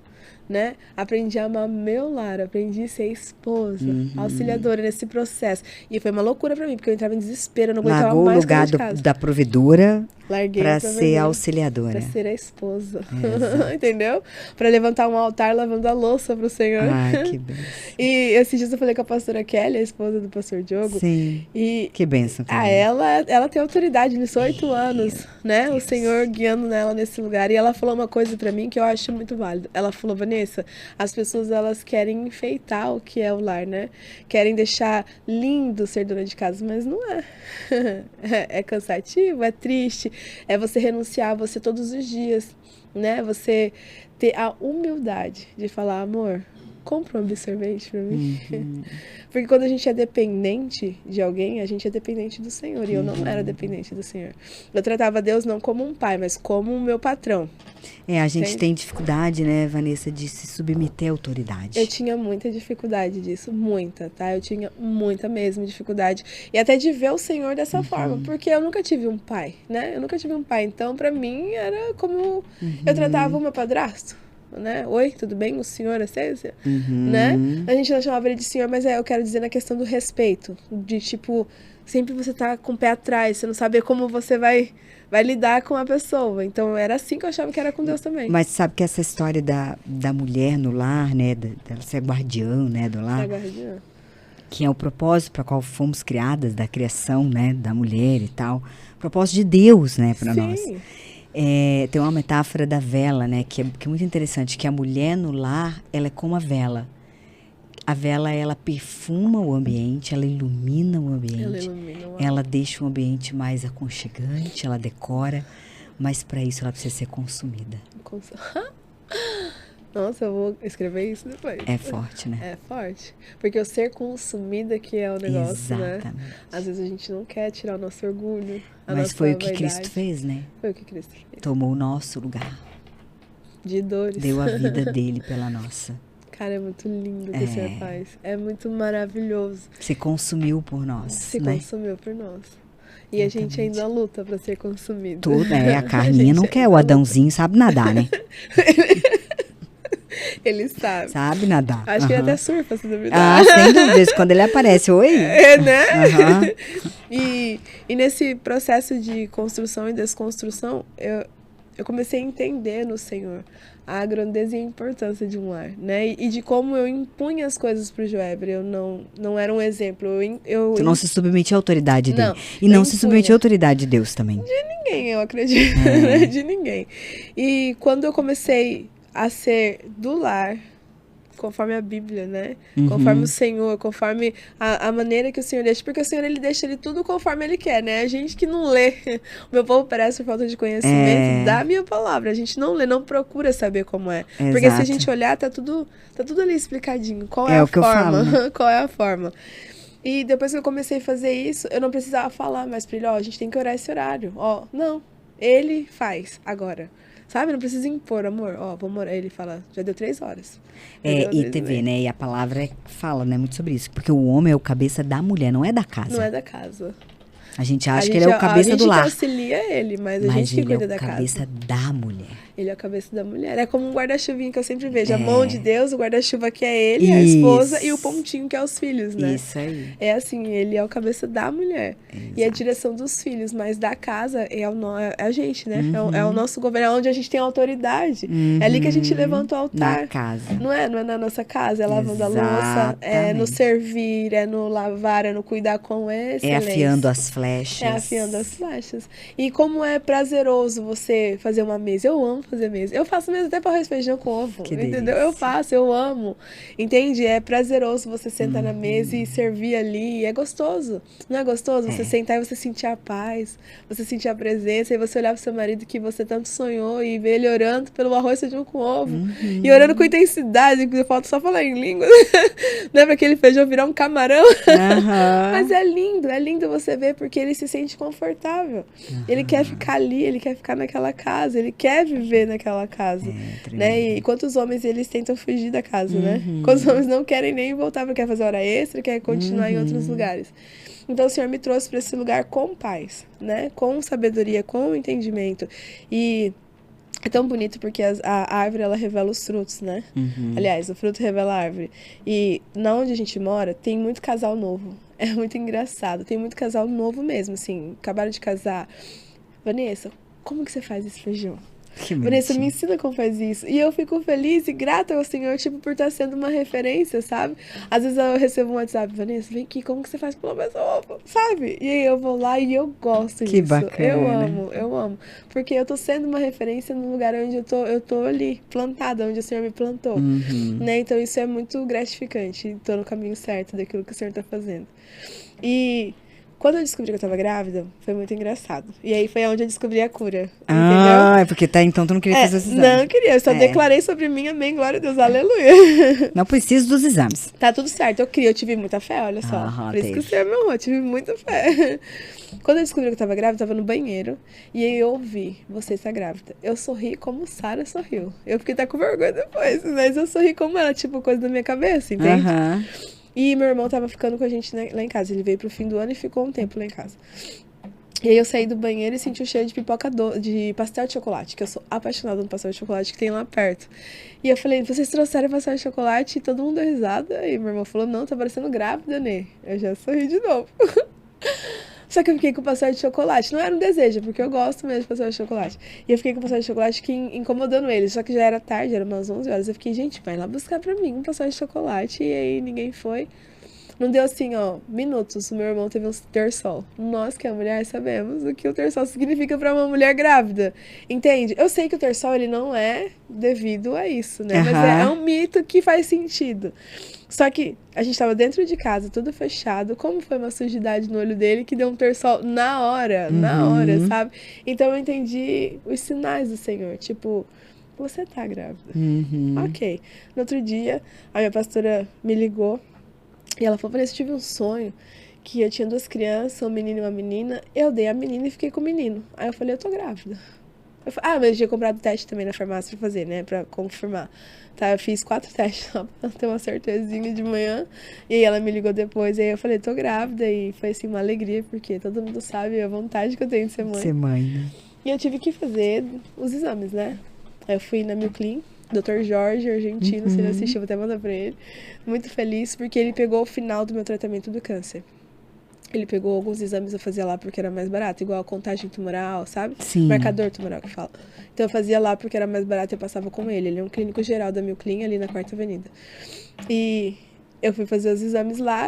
né? Aprendi a amar meu lar, aprendi a ser esposa, auxiliadora nesse processo. E foi uma loucura pra mim, porque eu entrava em desespero, eu não aguentava
Largou
mais
o lugar
cuidar de casa.
da provedora
Larguei
para ser auxiliadora.
Pra ser a esposa. Entendeu? Pra levantar um altar lavando a louça pro Senhor.
Ai, que bênção.
E esses dias eu falei com a pastora Kelly, a esposa do pastor Diogo.
Sim. Que bênção.
Ela tem autoridade nisso, 8 anos, né? Deus. O Senhor guiando nela nesse lugar. E ela falou uma coisa pra mim que eu acho muito válida. Ela falou, Vanessa, as pessoas, elas querem enfeitar o que é o lar, né? Querem deixar lindo ser dona de casa, mas não é. É cansativo, é triste. É você renunciar a você todos os dias, né? Você ter a humildade de falar, amor, compra um absorvente pra mim. Porque quando a gente é dependente de alguém, a gente é dependente do Senhor. E eu não era dependente do Senhor. Eu tratava Deus não como um pai, mas como o meu patrão.
A gente tem dificuldade, né, Vanessa, de se submeter à autoridade.
Eu tinha muita dificuldade disso, muita, tá? Eu tinha muita mesmo dificuldade. E até de ver o Senhor dessa forma, porque eu nunca tive um pai, né? Eu nunca tive um pai. Então, pra mim, era como eu tratava o meu padrasto. Né? Oi, tudo bem? O senhor é Césia? Né? A gente não chamava ele de senhor, mas eu quero dizer na questão do respeito. De tipo, sempre você tá com o pé atrás, você não sabe como você vai lidar com a pessoa. Então era assim que eu achava que era com Deus também.
Mas sabe que essa história da mulher no lar, né? Dela ser guardiã, né, do lar.
Guardiã.
Que é o propósito para qual fomos criadas, da criação, né, da mulher e tal. Propósito de Deus, né, para nós. Tem uma metáfora da vela, né, que é muito interessante, que a mulher no lar, ela é como a vela. A vela, ela perfuma o ambiente, ela ilumina o ambiente, ela deixa o ambiente mais aconchegante, ela decora, mas para isso ela precisa ser consumida.
Nossa, eu vou escrever isso depois.
É forte, né?
É forte. Porque o ser consumida que é o negócio,
exatamente,
né? Às vezes a gente não quer tirar o nosso orgulho,
mas foi o que Cristo fez, né?
Foi o que Cristo fez.
Tomou o nosso lugar.
De dores.
Deu a vida dele pela nossa.
Cara, é muito lindo o que o Senhor faz. É muito maravilhoso.
Se consumiu por nós.
Se consumiu por nós. E a gente ainda luta pra ser consumido.
Tudo, a carninha não quer. O Adãozinho sabe nadar, né?
Ele sabe.
Sabe nadar.
Acho que ele até surfa, se duvidar.
Sem dúvida. Quando ele aparece, oi?
Né? E nesse processo de construção e desconstrução, eu comecei a entender no Senhor a grandeza e a importância de um lar, né? E de como eu impunha as coisas pro Joeber. Eu não era um exemplo.
Você não se submetia à autoridade dele.
Não,
E não se submetia à autoridade de Deus também.
ninguém, eu acredito, né? De ninguém. E quando eu comecei a ser do lar, conforme a Bíblia, né? Conforme o Senhor, conforme a maneira que o Senhor deixa. Porque o Senhor, ele deixa ele tudo conforme ele quer, né? A gente que não lê, o meu povo parece por falta de conhecimento da minha palavra. A gente não lê, não procura saber como é.
Exato.
Porque se a gente olhar, tá tudo ali explicadinho. Qual é a forma? Qual é a forma? E depois que eu comecei a fazer isso, eu não precisava falar mais pra ele, ó, a gente tem que orar esse horário. Ó, não, ele faz agora. Sabe? Não precisa impor, amor. Ó, vamos orar. Ele fala, já deu 3 horas.
E TV, né? E a palavra fala, né, muito sobre isso. Porque o homem é o cabeça da mulher, não é da casa.
Não é da casa.
A gente acha que ele é o cabeça do lar.
A gente auxilia ele, mas a gente que cuida da casa.
Mas ele é o cabeça da mulher.
Ele é a cabeça da mulher. É como um guarda-chuvinho que eu sempre vejo. A mão de Deus, o guarda-chuva que é ele, a esposa, e o pontinho que é os filhos, né?
Isso aí.
É assim, ele é o cabeça da mulher. Exato. E a direção dos filhos, mas da casa é a gente, né? É o nosso governo, é onde a gente tem autoridade. É ali que a gente levanta o altar.
Na casa.
Não é na nossa casa, é lavando a louça, é no servir, é no lavar, é no cuidar com excelência.
É afiando as flechas.
É afiando as flechas. E como é prazeroso você fazer uma mesa. Eu amo fazer mesa. Eu faço mesa até para arroz e feijão com ovo.
Que
entendeu?
delícia.
Eu faço, eu amo. Entende? É prazeroso você sentar na mesa e servir ali. É gostoso. Não é gostoso? Você sentar e você sentir a paz, você sentir a presença, e você olhar pro seu marido que você tanto sonhou e ver ele orando pelo arroz e feijão com ovo. E orando com intensidade, que falta só falar em língua. Não é pra aquele feijão virar um camarão. Mas é lindo você ver, porque ele se sente confortável. Ele quer ficar ali, ele quer ficar naquela casa, ele quer viver naquela casa, né? E quantos homens eles tentam fugir da casa, né? Quantos homens não querem nem voltar, porque quer fazer hora extra, quer continuar em outros lugares. Então o Senhor me trouxe para esse lugar com paz, né? Com sabedoria, com entendimento. E é tão bonito porque a árvore, ela revela os frutos, né? Aliás, o fruto revela a árvore. E na onde a gente mora, tem muito casal novo. É muito engraçado. Tem muito casal novo mesmo, assim. Acabaram de casar. Vanessa, como que você faz esse feijão? Vanessa, me ensina como faz isso. E eu fico feliz e grata ao Senhor, tipo, por estar sendo uma referência, sabe? Às vezes eu recebo um WhatsApp, Vanessa, vem aqui, como que você faz pelo menos ovo, sabe? E aí eu vou lá e eu gosto disso.
Que bacana.
Eu amo. Porque eu tô sendo uma referência no lugar onde eu tô ali, plantada, onde o Senhor me plantou. Né? Então isso é muito gratificante. Tô no caminho certo daquilo que o Senhor tá fazendo. E quando eu descobri que eu tava grávida, foi muito engraçado. E aí foi onde eu descobri a cura. Entendeu?
É porque então tu não queria fazer os exames.
Não queria, eu só declarei sobre mim, amém, glória a Deus, aleluia.
Não preciso dos exames.
Tá tudo certo, eu tive muita fé, olha só. Por isso que o Senhor me amou, eu tive muita fé. Quando eu descobri que eu tava grávida, eu tava no banheiro, e aí eu ouvi, você está grávida. Eu sorri como Sara sorriu. Eu fiquei até com vergonha depois, mas eu sorri como ela, tipo, coisa da minha cabeça, entende? E meu irmão tava ficando com a gente lá em casa. Ele veio pro fim do ano e ficou um tempo lá em casa. E aí eu saí do banheiro e senti o cheiro de pipoca de pastel de chocolate, que eu sou apaixonada no pastel de chocolate que tem lá perto. E eu falei, vocês trouxeram pastel de chocolate? E todo mundo deu risada. E meu irmão falou, não, tá parecendo grávida, né? Eu já sorri de novo. Só que eu fiquei com pastel de chocolate. Não era um desejo, porque eu gosto mesmo de pastel de chocolate. E eu fiquei com pastel de chocolate que incomodando ele. Só que já era tarde, era umas 11 horas. Eu fiquei, gente, vai lá buscar pra mim um pastel de chocolate. E aí ninguém foi. Não deu assim, ó, minutos. O meu irmão teve um terçol. Nós, que é mulher, sabemos o que o terçol significa pra uma mulher grávida. Entende? Eu sei que o terçol, ele não é devido a isso, né? Mas é um mito que faz sentido. Só que a gente tava dentro de casa, tudo fechado. Como foi uma sujidade no olho dele que deu um terçol na hora, sabe? Então eu entendi os sinais do Senhor. Tipo, você tá grávida. Ok. No outro dia, a minha pastora me ligou. E ela falou, Vanessa, eu tive um sonho que eu tinha 2 crianças, um menino e uma menina. Eu dei a menina e fiquei com o menino. Aí eu falei, eu tô grávida. Mas eu tinha comprado teste também na farmácia pra fazer, né? Pra confirmar. Tá, eu fiz 4 testes só pra ter uma certezinha de manhã. E aí ela me ligou depois. E aí eu falei, tô grávida. E foi assim, uma alegria, porque todo mundo sabe a vontade que eu tenho de ser mãe.
Ser mãe, né?
E eu tive que fazer os exames, né? Aí eu fui na Milclean, Dr. Jorge, argentino, se ele assistiu, vou até mandar pra ele. Muito feliz, porque ele pegou o final do meu tratamento do câncer. Ele pegou alguns exames, eu fazia lá porque era mais barato, igual a contagem tumoral, sabe?
Sim.
Marcador tumoral que fala. Então eu fazia lá porque era mais barato e eu passava com ele. Ele é um clínico geral da Milclin, ali na 4ª Avenida. E eu fui fazer os exames lá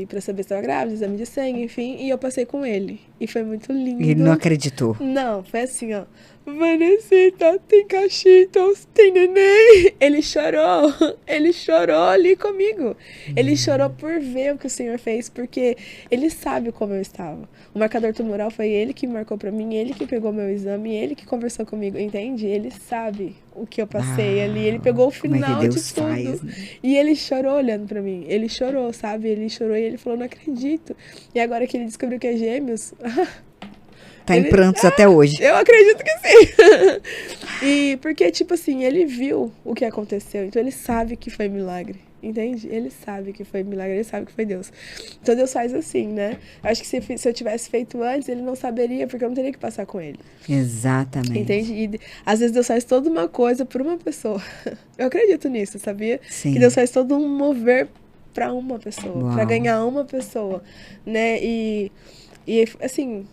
pra saber se estava grávida, exame de sangue, enfim, e eu passei com ele. E foi muito lindo.
Ele não acreditou.
Não, foi assim, ó. Vanessita, tem cachitos, tem neném. Ele chorou ali comigo. Ele chorou por ver o que o Senhor fez, porque ele sabe como eu estava. O marcador tumoral foi ele que marcou pra mim, ele que pegou meu exame, ele que conversou comigo, entende? Ele sabe o que eu passei ali, ele pegou o final de tudo. Faz, né? E ele chorou olhando pra mim, ele chorou, sabe? Ele chorou e ele falou, não acredito. E agora que ele descobriu que é gêmeos...
Tá em prantos até hoje.
Eu acredito que sim. E porque, tipo assim, ele viu o que aconteceu. Então ele sabe que foi milagre. Entende? Ele sabe que foi milagre, ele sabe que foi Deus. Então Deus faz assim, né? Acho que se eu tivesse feito antes, ele não saberia, porque eu não teria que passar com ele.
Exatamente.
Entende? E às vezes Deus faz toda uma coisa por uma pessoa. Eu acredito nisso, sabia?
Sim.
Que Deus faz todo um mover pra uma pessoa, pra ganhar uma pessoa, né? E assim...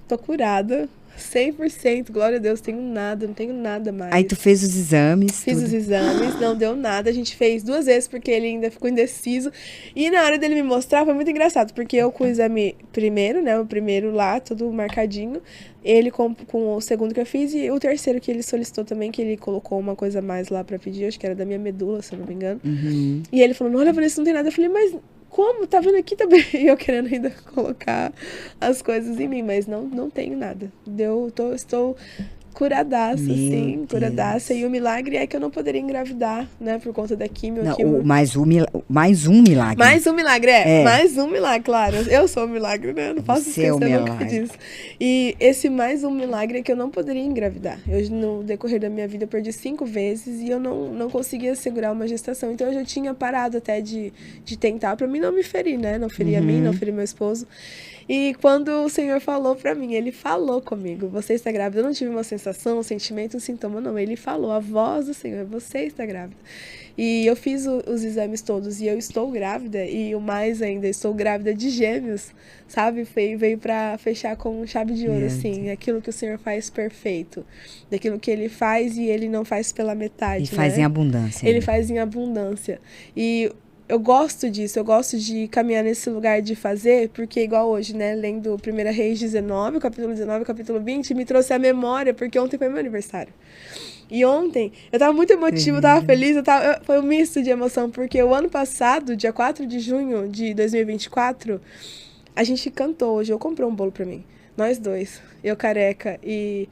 Tô curada, 100%, glória a Deus, não tenho nada mais.
Aí tu fez os exames?
Fiz os exames, não deu nada, a gente fez 2 vezes porque ele ainda ficou indeciso. E na hora dele me mostrar foi muito engraçado, porque eu com o exame primeiro, né, o primeiro lá, tudo marcadinho, ele com o segundo que eu fiz e o terceiro que ele solicitou também, que ele colocou uma coisa a mais lá pra pedir, acho que era da minha medula, se eu não me engano.
Uhum.
E ele falou, olha, Vanessa, não tem nada. Eu falei, mas... Como? Tá vendo aqui também? E eu querendo ainda colocar as coisas em mim, mas não tenho nada. Estou curadaça, sim, curadaça. E o milagre é que eu não poderia engravidar, né? Por conta da quimio.
Mais um milagre. Mais um milagre,
mais um milagre, claro. Eu sou o milagre, né? Não posso esquecer nunca disso. E esse mais um milagre é que eu não poderia engravidar. No decorrer da minha vida, eu perdi 5 vezes e eu não conseguia segurar uma gestação. Então, eu já tinha parado até de tentar, pra mim não me ferir, né? Não ferir a mim, não ferir meu esposo. E quando o Senhor falou pra mim, ele falou comigo, você está grávida. Eu não tive uma sensação, um sentimento, um sintoma, não. Ele falou, a voz do Senhor, você está grávida. E eu fiz os exames todos e eu estou grávida. E o mais ainda, estou grávida de gêmeos, sabe? Veio pra fechar com chave de ouro, assim. Aquilo que o Senhor faz perfeito. Daquilo que ele faz e ele não faz pela metade,
E faz em abundância.
Ele faz em abundância. E... eu gosto disso, eu gosto de caminhar nesse lugar de fazer, porque igual hoje, né, lendo 1 Reis 19, capítulo 20, me trouxe a memória, porque ontem foi meu aniversário. E ontem, eu tava muito emotiva, eu tava feliz, foi um misto de emoção, porque o ano passado, dia 4 de junho de 2024, a gente cantou hoje, eu comprei um bolo pra mim, nós dois, eu careca, e...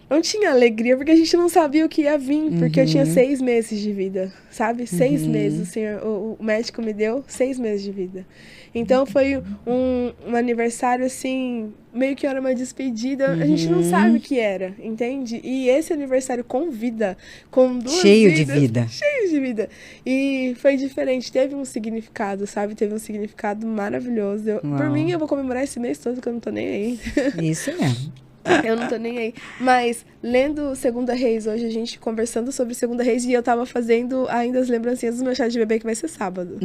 não tinha alegria, porque a gente não sabia o que ia vir, porque eu tinha 6 meses de vida, sabe? 6 meses, o médico me deu 6 meses de vida. Então, foi um aniversário, assim, meio que era uma despedida, a gente não sabe o que era, entende? E esse aniversário com vida, com 2
cheio
vidas, cheio de vida. E foi diferente, teve um significado, sabe? Teve um significado maravilhoso. Por mim, eu vou comemorar esse mês todo, que eu não tô nem aí.
Isso mesmo.
Eu não tô nem aí. Mas, lendo 2 Reis, hoje a gente conversando sobre 2 Reis, e eu tava fazendo ainda as lembrancinhas do meu chá de bebê, que vai ser sábado.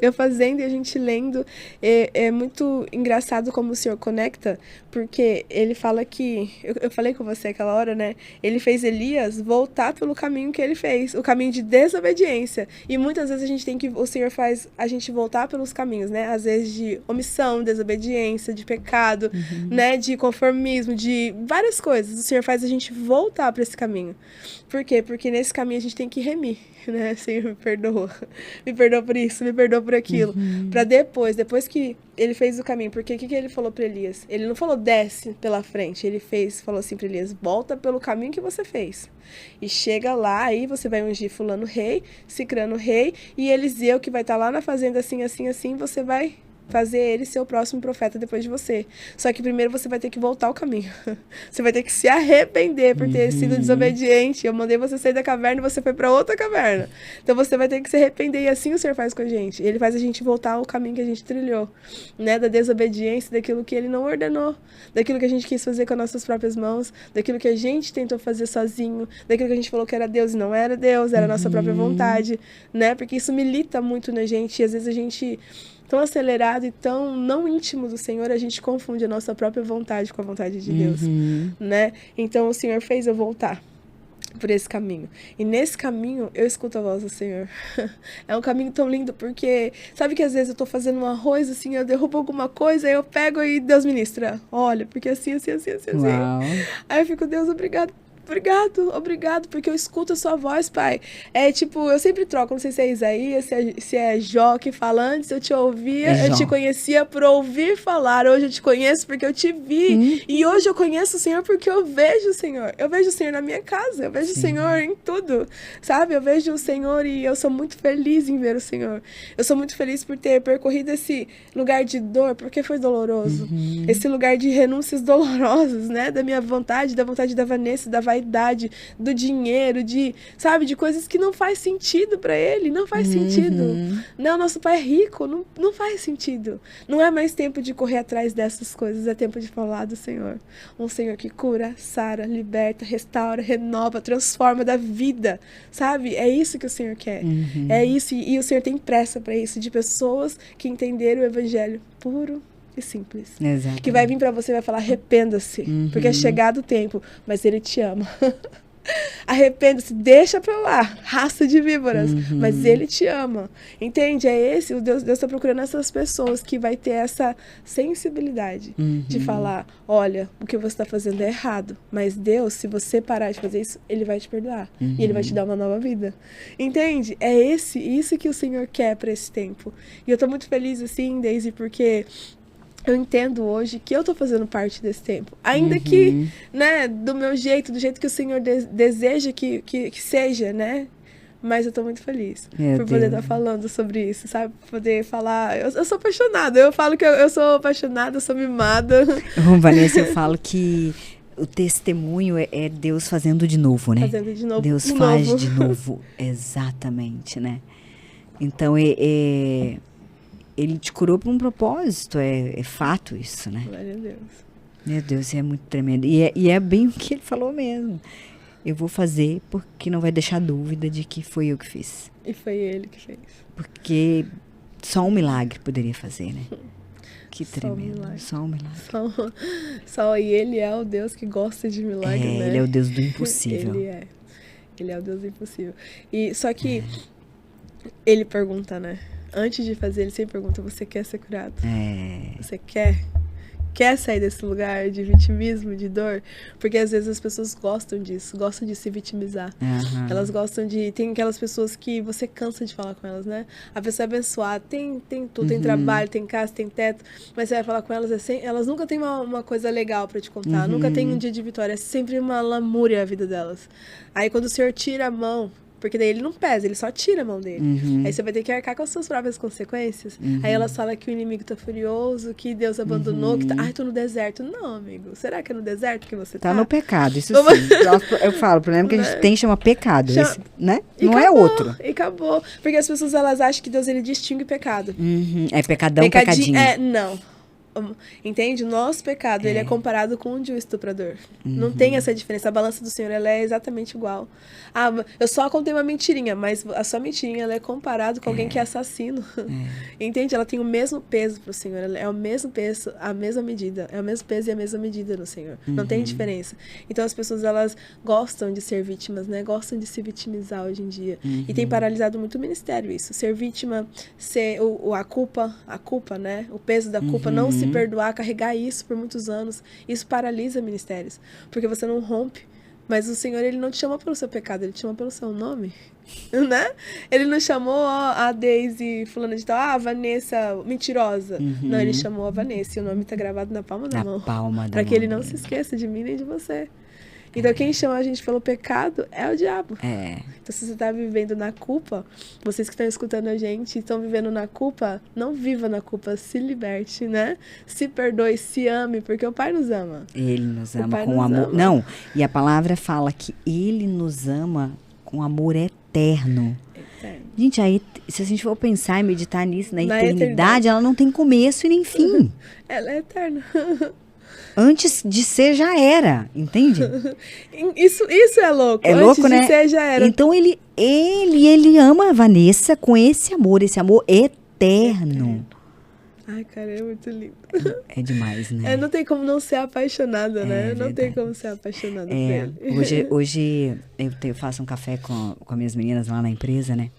Eu fazendo e a gente lendo. É muito engraçado como o Senhor conecta, porque ele fala que... Eu falei com você aquela hora, né? Ele fez Elias voltar pelo caminho que ele fez, o caminho de desobediência. E muitas vezes o Senhor faz a gente voltar pelos caminhos, né? Às vezes de omissão, desobediência, de pecado, né? De conformismo, de várias coisas. O Senhor faz a gente voltar para esse caminho. Por quê? Porque nesse caminho a gente tem que remir, né? Senhor, me perdoa. Me perdoa por isso, me perdoa por aquilo. Para depois que ele fez o caminho, porque o que ele falou para Elias? Ele não falou desce pela frente, ele falou assim para Elias, volta pelo caminho que você fez. E chega lá, aí você vai ungir fulano rei, cicrano rei, e Eliseu que vai estar lá na fazenda assim, assim, assim, você vai fazer ele ser o próximo profeta depois de você. Só que primeiro você vai ter que voltar ao caminho. Você vai ter que se arrepender por ter sido desobediente. Eu mandei você sair da caverna e você foi para outra caverna. Então você vai ter que se arrepender. E assim o Senhor faz com a gente. Ele faz a gente voltar ao caminho que a gente trilhou, né? Da desobediência, daquilo que ele não ordenou, daquilo que a gente quis fazer com as nossas próprias mãos, daquilo que a gente tentou fazer sozinho, daquilo que a gente falou que era Deus e não era Deus, era a nossa própria vontade, né? Porque isso milita muito na gente e às vezes a gente tão acelerado e tão não íntimo do Senhor, a gente confunde a nossa própria vontade com a vontade de Deus, né? Então o Senhor fez eu voltar por esse caminho. E nesse caminho, eu escuto a voz do Senhor. É um caminho tão lindo, porque sabe que às vezes eu tô fazendo um arroz, assim, eu derrubo alguma coisa, aí eu pego e Deus ministra. Olha, porque assim. Aí eu fico, Deus, obrigado, porque eu escuto a sua voz, Pai. É tipo, eu sempre troco, não sei se é Isaías, se é Jó que fala, antes eu te ouvia, eu te conhecia por ouvir falar, hoje eu te conheço porque eu te vi, e hoje eu conheço o Senhor porque eu vejo o Senhor. Eu vejo o Senhor na minha casa, eu vejo o Senhor em tudo, sabe? Eu vejo o Senhor e eu sou muito feliz em ver o Senhor. Eu sou muito feliz por ter percorrido esse lugar de dor, porque foi doloroso. Esse lugar de renúncias dolorosas, né? Da minha vontade, da vontade da Vanessa, da vaidade, do dinheiro, de coisas que não faz sentido para ele, não faz sentido. Não, nosso pai é rico, não faz sentido. Não é mais tempo de correr atrás dessas coisas, é tempo de falar do Senhor. Um Senhor que cura, sara, liberta, restaura, renova, transforma da vida, sabe? É isso que o Senhor quer. É isso, e o Senhor tem pressa para isso, de pessoas que entenderam o evangelho puro e simples.
Exatamente.
Que vai vir pra você e vai falar, arrependa-se, porque é chegado o tempo, mas ele te ama. Arrependa-se, deixa pra lá, raça de víboras, mas ele te ama. Entende? É esse, Deus está procurando essas pessoas que vai ter essa sensibilidade de falar, olha, o que você está fazendo é errado, mas Deus, se você parar de fazer isso, ele vai te perdoar e ele vai te dar uma nova vida. Entende? É isso que o Senhor quer pra esse tempo. E eu tô muito feliz assim, Daisy, porque eu entendo hoje que eu tô fazendo parte desse tempo. Ainda que, né, do meu jeito, do jeito que o Senhor deseja que seja, né? Mas eu tô muito feliz por poder estar falando sobre isso, sabe? Poder falar... Eu sou apaixonada. Eu falo que eu sou apaixonada, eu sou mimada.
Vanessa, eu falo que o testemunho é Deus fazendo de novo, né?
Fazendo de novo.
Deus faz de novo. Exatamente, né? Então, ele te curou por um propósito, é fato isso, né?
Glória a Deus.
Meu Deus, é muito tremendo. E é bem o que ele falou mesmo. Eu vou fazer porque não vai deixar dúvida de que foi eu que fiz.
E foi ele que fez.
Porque só um milagre poderia fazer, né? Que tremendo. Só um milagre.
E ele é o Deus que gosta de milagre, né?
Ele é o Deus do impossível.
Ele é o Deus do impossível. E só que ele pergunta, né? Antes de fazer, ele sempre pergunta, você quer ser curado? Você quer sair desse lugar de vitimismo, de dor? Porque às vezes as pessoas gostam disso, gostam de se vitimizar. Elas gostam de... Tem aquelas pessoas que você cansa de falar com elas, né? A pessoa é abençoada, tem tudo, tem trabalho, tem casa, tem teto, mas você vai falar com elas, elas nunca têm uma coisa legal pra te contar, nunca tem um dia de vitória, é sempre uma lamúria a vida delas. Aí quando o Senhor tira a mão, porque daí ele não pesa, ele só tira a mão dele. Aí você vai ter que arcar com as suas próprias consequências. Aí elas falam que o inimigo tá furioso, que Deus abandonou, que tá... Ai, tô no deserto. Não, amigo. Será que é no deserto que você tá?
Tá no pecado, isso sim. Eu falo, o problema que a gente tem chama pecado, esse, né? Não é outro.
E acabou. Porque as pessoas, elas acham que Deus, ele distingue pecado.
É pecadão, pecadinho.
Não. Entende? O nosso pecado, ele é comparado com o de um estuprador. Não tem essa diferença. A balança do Senhor, ela é exatamente igual. Eu só contei uma mentirinha, mas a sua mentirinha, ela é comparada com alguém que é assassino. Entende? Ela tem o mesmo peso pro Senhor. Ela é o mesmo peso, a mesma medida. É o mesmo peso e a mesma medida no Senhor. Não tem diferença. Então, as pessoas, elas gostam de ser vítimas, né? Gostam de se vitimizar hoje em dia. E tem paralisado muito o ministério isso. Ser vítima, ser a culpa, né? O peso da culpa, não se perdoar, carregar isso por muitos anos, isso paralisa ministérios, porque você não rompe. Mas o Senhor, ele não te chama pelo seu pecado, ele te chama pelo seu nome, né? Ele não chamou a Daisy fulana de tal, a Vanessa mentirosa. Não, ele chamou a Vanessa e o nome tá gravado na palma da mão. Para que ele não se esqueça de mim nem de você. Então, quem chama a gente pelo pecado é o diabo. Então, se você está vivendo na culpa, vocês que estão escutando a gente estão vivendo na culpa, não viva na culpa, se liberte, né? Se perdoe, se ame, porque o Pai nos ama.
Ele nos ama com amor. Não, e a palavra fala que Ele nos ama com amor eterno. Gente, aí, se a gente for pensar e meditar nisso, na eternidade, ela não tem começo e nem fim.
Ela é eterna.
Antes de ser, já era, entende?
Isso é louco.
É louco, né?
Antes de ser, já era.
Então, ele ama a Vanessa com esse amor eterno.
Ai, cara, é muito lindo.
É demais, né?
Não tem como não ser apaixonada, né? Não
verdade.
tem como ser apaixonada por ele.
Hoje eu faço um café com as minhas meninas lá na empresa, né?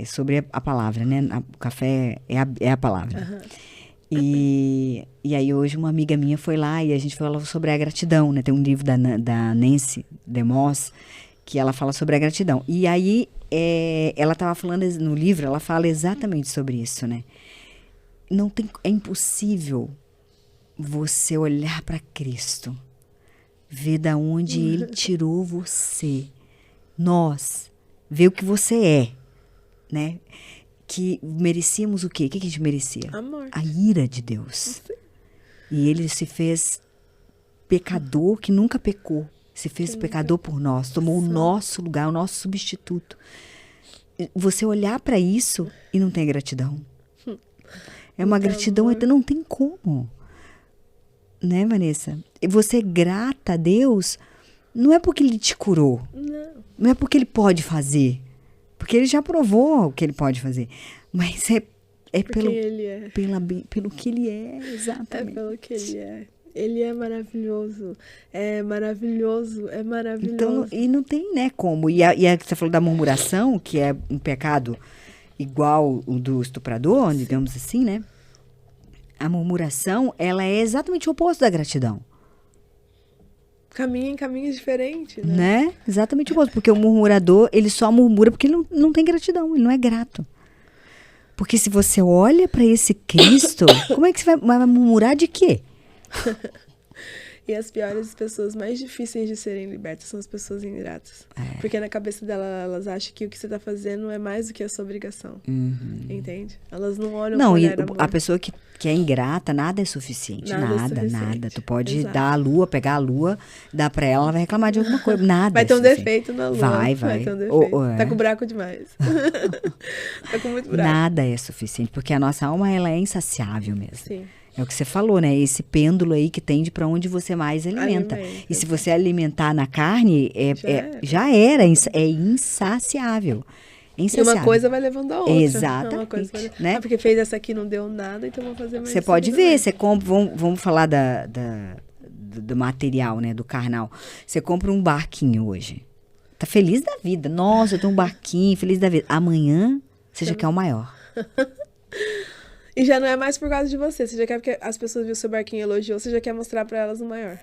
Sobre a palavra, né? O café é a palavra.
Aham.
E aí hoje uma amiga minha foi lá e a gente falou sobre a gratidão, né? Tem um livro da Nancy DeMoss que ela fala sobre a gratidão. E aí ela estava falando no livro, ela fala exatamente sobre isso, né? É impossível você olhar para Cristo, ver da onde Ele tirou você, ver o que você é, né? Que merecíamos o quê? O que a gente merecia?
A morte.
A ira de Deus. E Ele se fez pecador que nunca pecou. Se fez pecador por nós. Tomou o nosso lugar, o nosso substituto. Você olhar para isso e não tem gratidão. É uma gratidão, não tem como. Né, Vanessa? E você é grata a Deus, não é porque Ele te curou. Não é porque Ele pode fazer. Porque Ele já provou o que Ele pode fazer. Mas é pelo
Ele é.
Pelo que Ele é, exatamente.
É pelo que Ele é. Ele é maravilhoso. É maravilhoso. É maravilhoso.
Então, e não tem, né, como. E a que você falou da murmuração, que é um pecado igual o do estuprador, digamos assim, né? A murmuração, ela é exatamente o oposto da gratidão.
Caminha em caminhos diferentes, né?
Exatamente o oposto. Porque o murmurador, ele só murmura porque ele não tem gratidão, ele não é grato. Porque se você olha para esse Cristo, como é que você vai murmurar de quê?
E as piores pessoas mais difíceis de serem libertas são as pessoas ingratas. Porque na cabeça delas, elas acham que o que você está fazendo é mais do que a sua obrigação. Entende? Elas não olham
Não, e
amor.
a pessoa que é ingrata, nada é suficiente. Nada. Tu pode
Exato.
dar a lua, pegar a lua, dar pra ela vai reclamar de alguma coisa. Nada.
Vai ter um
suficiente.
defeito na lua.
Vai
ter um defeito.
Ou
Tá com buraco demais. Tá com muito buraco.
Nada é suficiente, porque a nossa alma, ela é insaciável mesmo.
Sim.
É o que você falou, né? Esse pêndulo aí que tende para onde você mais alimenta. E se você alimentar na carne, já era. É insaciável.
E uma coisa vai levando a outra.
Exatamente. Né?
Porque fez essa aqui, não deu nada, então vou fazer mais.
Você pode ver, você compra, vamos falar do material, né? Do carnal. Você compra um barquinho hoje. Tá feliz da vida. Nossa, eu tenho um barquinho, feliz da vida. Amanhã, você já quer o maior.
E já não é mais por causa de você. Você já quer porque as pessoas viram o seu barquinho e elogiou, você já quer mostrar pra elas o maior.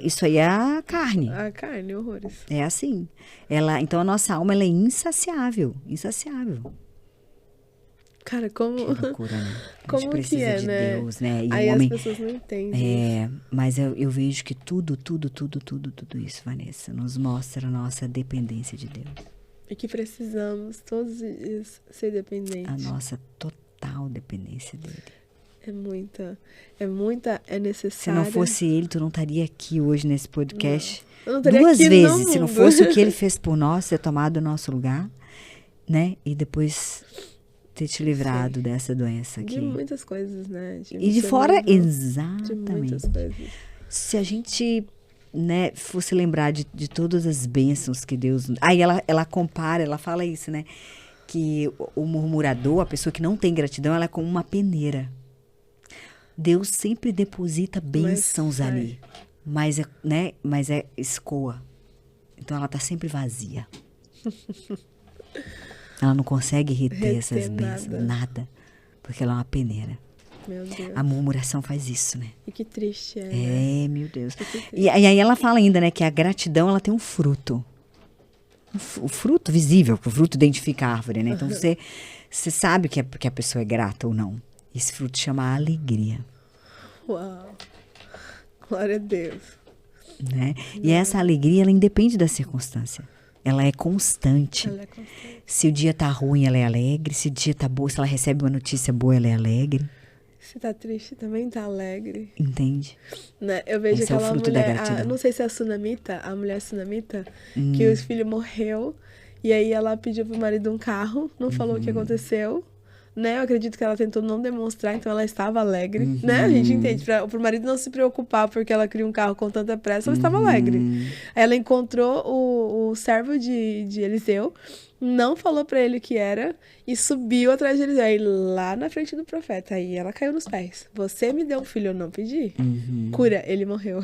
Isso aí é a carne.
A carne, horrores.
É assim. Então a nossa alma, ela é insaciável. Insaciável.
Cara, como...
Que loucura, né?
Como
a gente precisa de
né?
Deus, né? E
aí
o homem,
as pessoas não entendem.
Mas eu vejo que tudo isso, Vanessa, nos mostra a nossa dependência de Deus.
E que precisamos todos os dias ser dependentes.
A nossa total dependência dele.
É necessário.
Se não fosse ele, tu não estaria aqui hoje nesse podcast.
Não. Eu não estaria
duas
aqui
vezes. Se não fosse o que ele fez por nós, ter tomado o nosso lugar, né? E depois ter te livrado dessa doença aqui.
De muitas coisas, né?
E de fora, exatamente.
De muitas coisas.
Se a gente, né, fosse lembrar de todas as bênçãos que Deus... Aí ela compara, ela fala isso, né? Que o murmurador, a pessoa que não tem gratidão, ela é como uma peneira. Deus sempre deposita bênçãos ali. Mas escoa. Então ela tá sempre vazia. Ela não consegue reter essas bênçãos. Nada. Porque ela é uma peneira.
Meu Deus.
A murmuração faz isso, né?
E que triste é.
Meu Deus. E aí ela fala ainda, né, que a gratidão, ela tem um fruto. O fruto visível, que o fruto identifica a árvore, né? Então você sabe que a pessoa é grata ou não. Esse fruto chama alegria.
Uau! Glória a Deus.
Né? E essa alegria, ela independe da circunstância. Ela é constante. Se o dia tá ruim, ela é alegre. Se o dia tá bom, se ela recebe uma notícia boa, ela é alegre.
Se tá triste, também tá alegre.
Entende?
Né? Eu vejo
Esse
aquela mulher,
não
sei se é a mulher sunamita, que o filho morreu, e aí ela pediu pro marido um carro, não falou o que aconteceu, né? Eu acredito que ela tentou não demonstrar, então ela estava alegre, né? A gente entende, pro marido não se preocupar porque ela queria um carro com tanta pressa, ela estava alegre. Aí ela encontrou o servo de Eliseu, não falou pra ele o que era e subiu atrás de Eliseu. Aí lá na frente do profeta, aí ela caiu nos pés. Você me deu um filho, eu não pedi. Cura, ele morreu.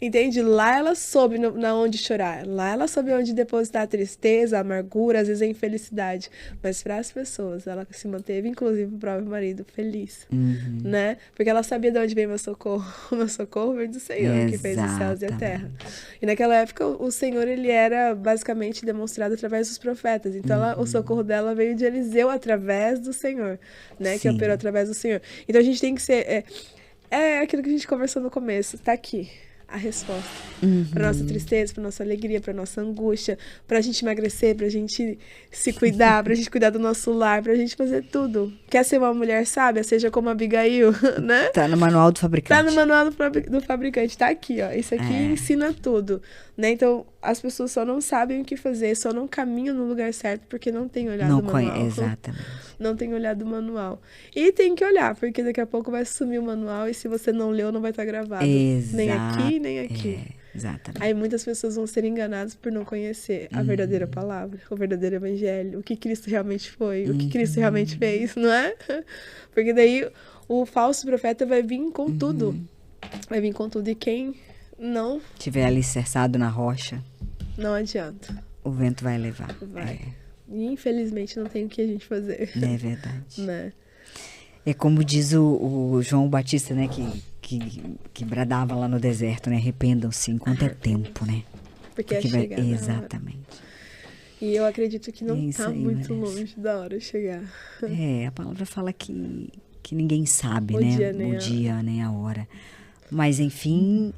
Entende? Lá ela soube na onde chorar. Lá ela soube onde depositar a tristeza, a amargura, às vezes a infelicidade. Mas para as pessoas, ela se manteve, inclusive o próprio marido, feliz. Né? Porque ela sabia de onde vem meu socorro. O meu socorro vem do Senhor, que fez os céus e a terra. E naquela época, o Senhor, ele era basicamente demonstrado através dos profetas. Então, o socorro dela veio de Eliseu através do Senhor, né? Que operou através do Senhor. Então, a gente tem que ser... É aquilo que a gente conversou no começo. Tá aqui a resposta. Pra nossa tristeza, pra nossa alegria, pra nossa angústia, pra gente emagrecer, pra gente se cuidar, pra gente cuidar do nosso lar, pra gente fazer tudo. Quer ser uma mulher sábia? Seja como Abigail, né?
Tá no manual do fabricante.
Tá no manual do fabricante. Tá aqui, ó. Isso aqui ensina tudo, né? Então, as pessoas só não sabem o que fazer, só não caminham no lugar certo porque não tem olhado o manual.
Exatamente.
Não tem olhado o manual. E tem que olhar, porque daqui a pouco vai sumir o manual e se você não leu, não vai estar gravado. Nem aqui, nem aqui.
Exatamente.
Aí muitas pessoas vão ser enganadas por não conhecer a verdadeira palavra, o verdadeiro evangelho, o que Cristo realmente foi, o que Cristo realmente fez, não é? Porque daí o falso profeta vai vir com tudo. Vai vir com tudo. E quem não
tiver alicerçado na rocha,
não adianta.
O vento vai levar.
Vai. E infelizmente não tem o que a gente fazer.
É verdade.
Né?
É como diz o João Batista, né? Que bradava lá no deserto, né? Arrependam-se enquanto é tempo, né?
Porque vai chegar.
Exatamente.
E eu acredito que não está muito longe da hora de chegar.
A palavra fala que ninguém sabe, né? O dia, nem a hora. Mas, enfim,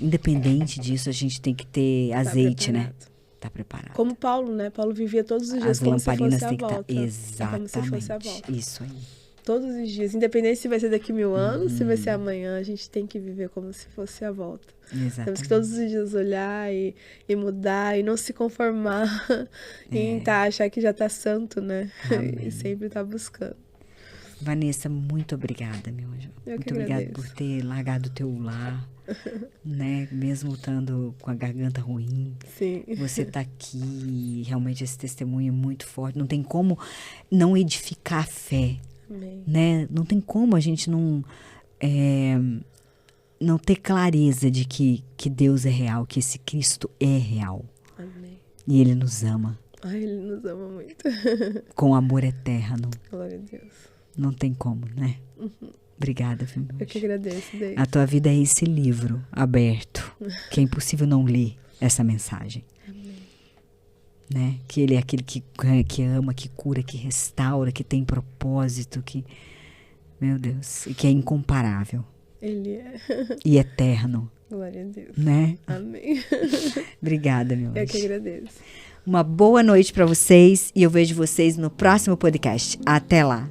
independente disso, a gente tem que ter azeite, né? Tá preparado.
Como Paulo, né? Paulo vivia todos os dias como se fosse a volta.
Exatamente.
Como se fosse a volta.
Isso aí.
Todos os dias. Independente se vai ser daqui 1000 anos, se vai ser amanhã, a gente tem que viver como se fosse a volta.
Exatamente.
Temos que todos os dias olhar e mudar e não se conformar em achar que já tá santo, né? E sempre tá buscando.
Vanessa, muito obrigada, meu anjo. Muito obrigada por ter largado o teu lar, né? Mesmo estando com a garganta ruim.
Sim.
Você tá aqui, realmente esse testemunho é muito forte. Não tem como não edificar a fé.
Amém.
Né? Não tem como a gente não ter clareza de que Deus é real, que esse Cristo é real.
Amém.
E Ele nos ama.
Ai, Ele nos ama muito.
Com amor eterno.
Glória a Deus.
Não tem como, né? Obrigada, filho.
Eu que agradeço, Deus.
A tua vida é esse livro aberto, que é impossível não ler essa mensagem.
Amém.
Né? Que Ele é aquele que ama, que cura, que restaura, que tem propósito, que... Meu Deus, e que é incomparável.
Ele é.
E eterno.
Glória a Deus.
Né?
Amém.
Obrigada, meu anjo.
Eu que agradeço.
Uma boa noite para vocês e eu vejo vocês no próximo podcast. Até lá.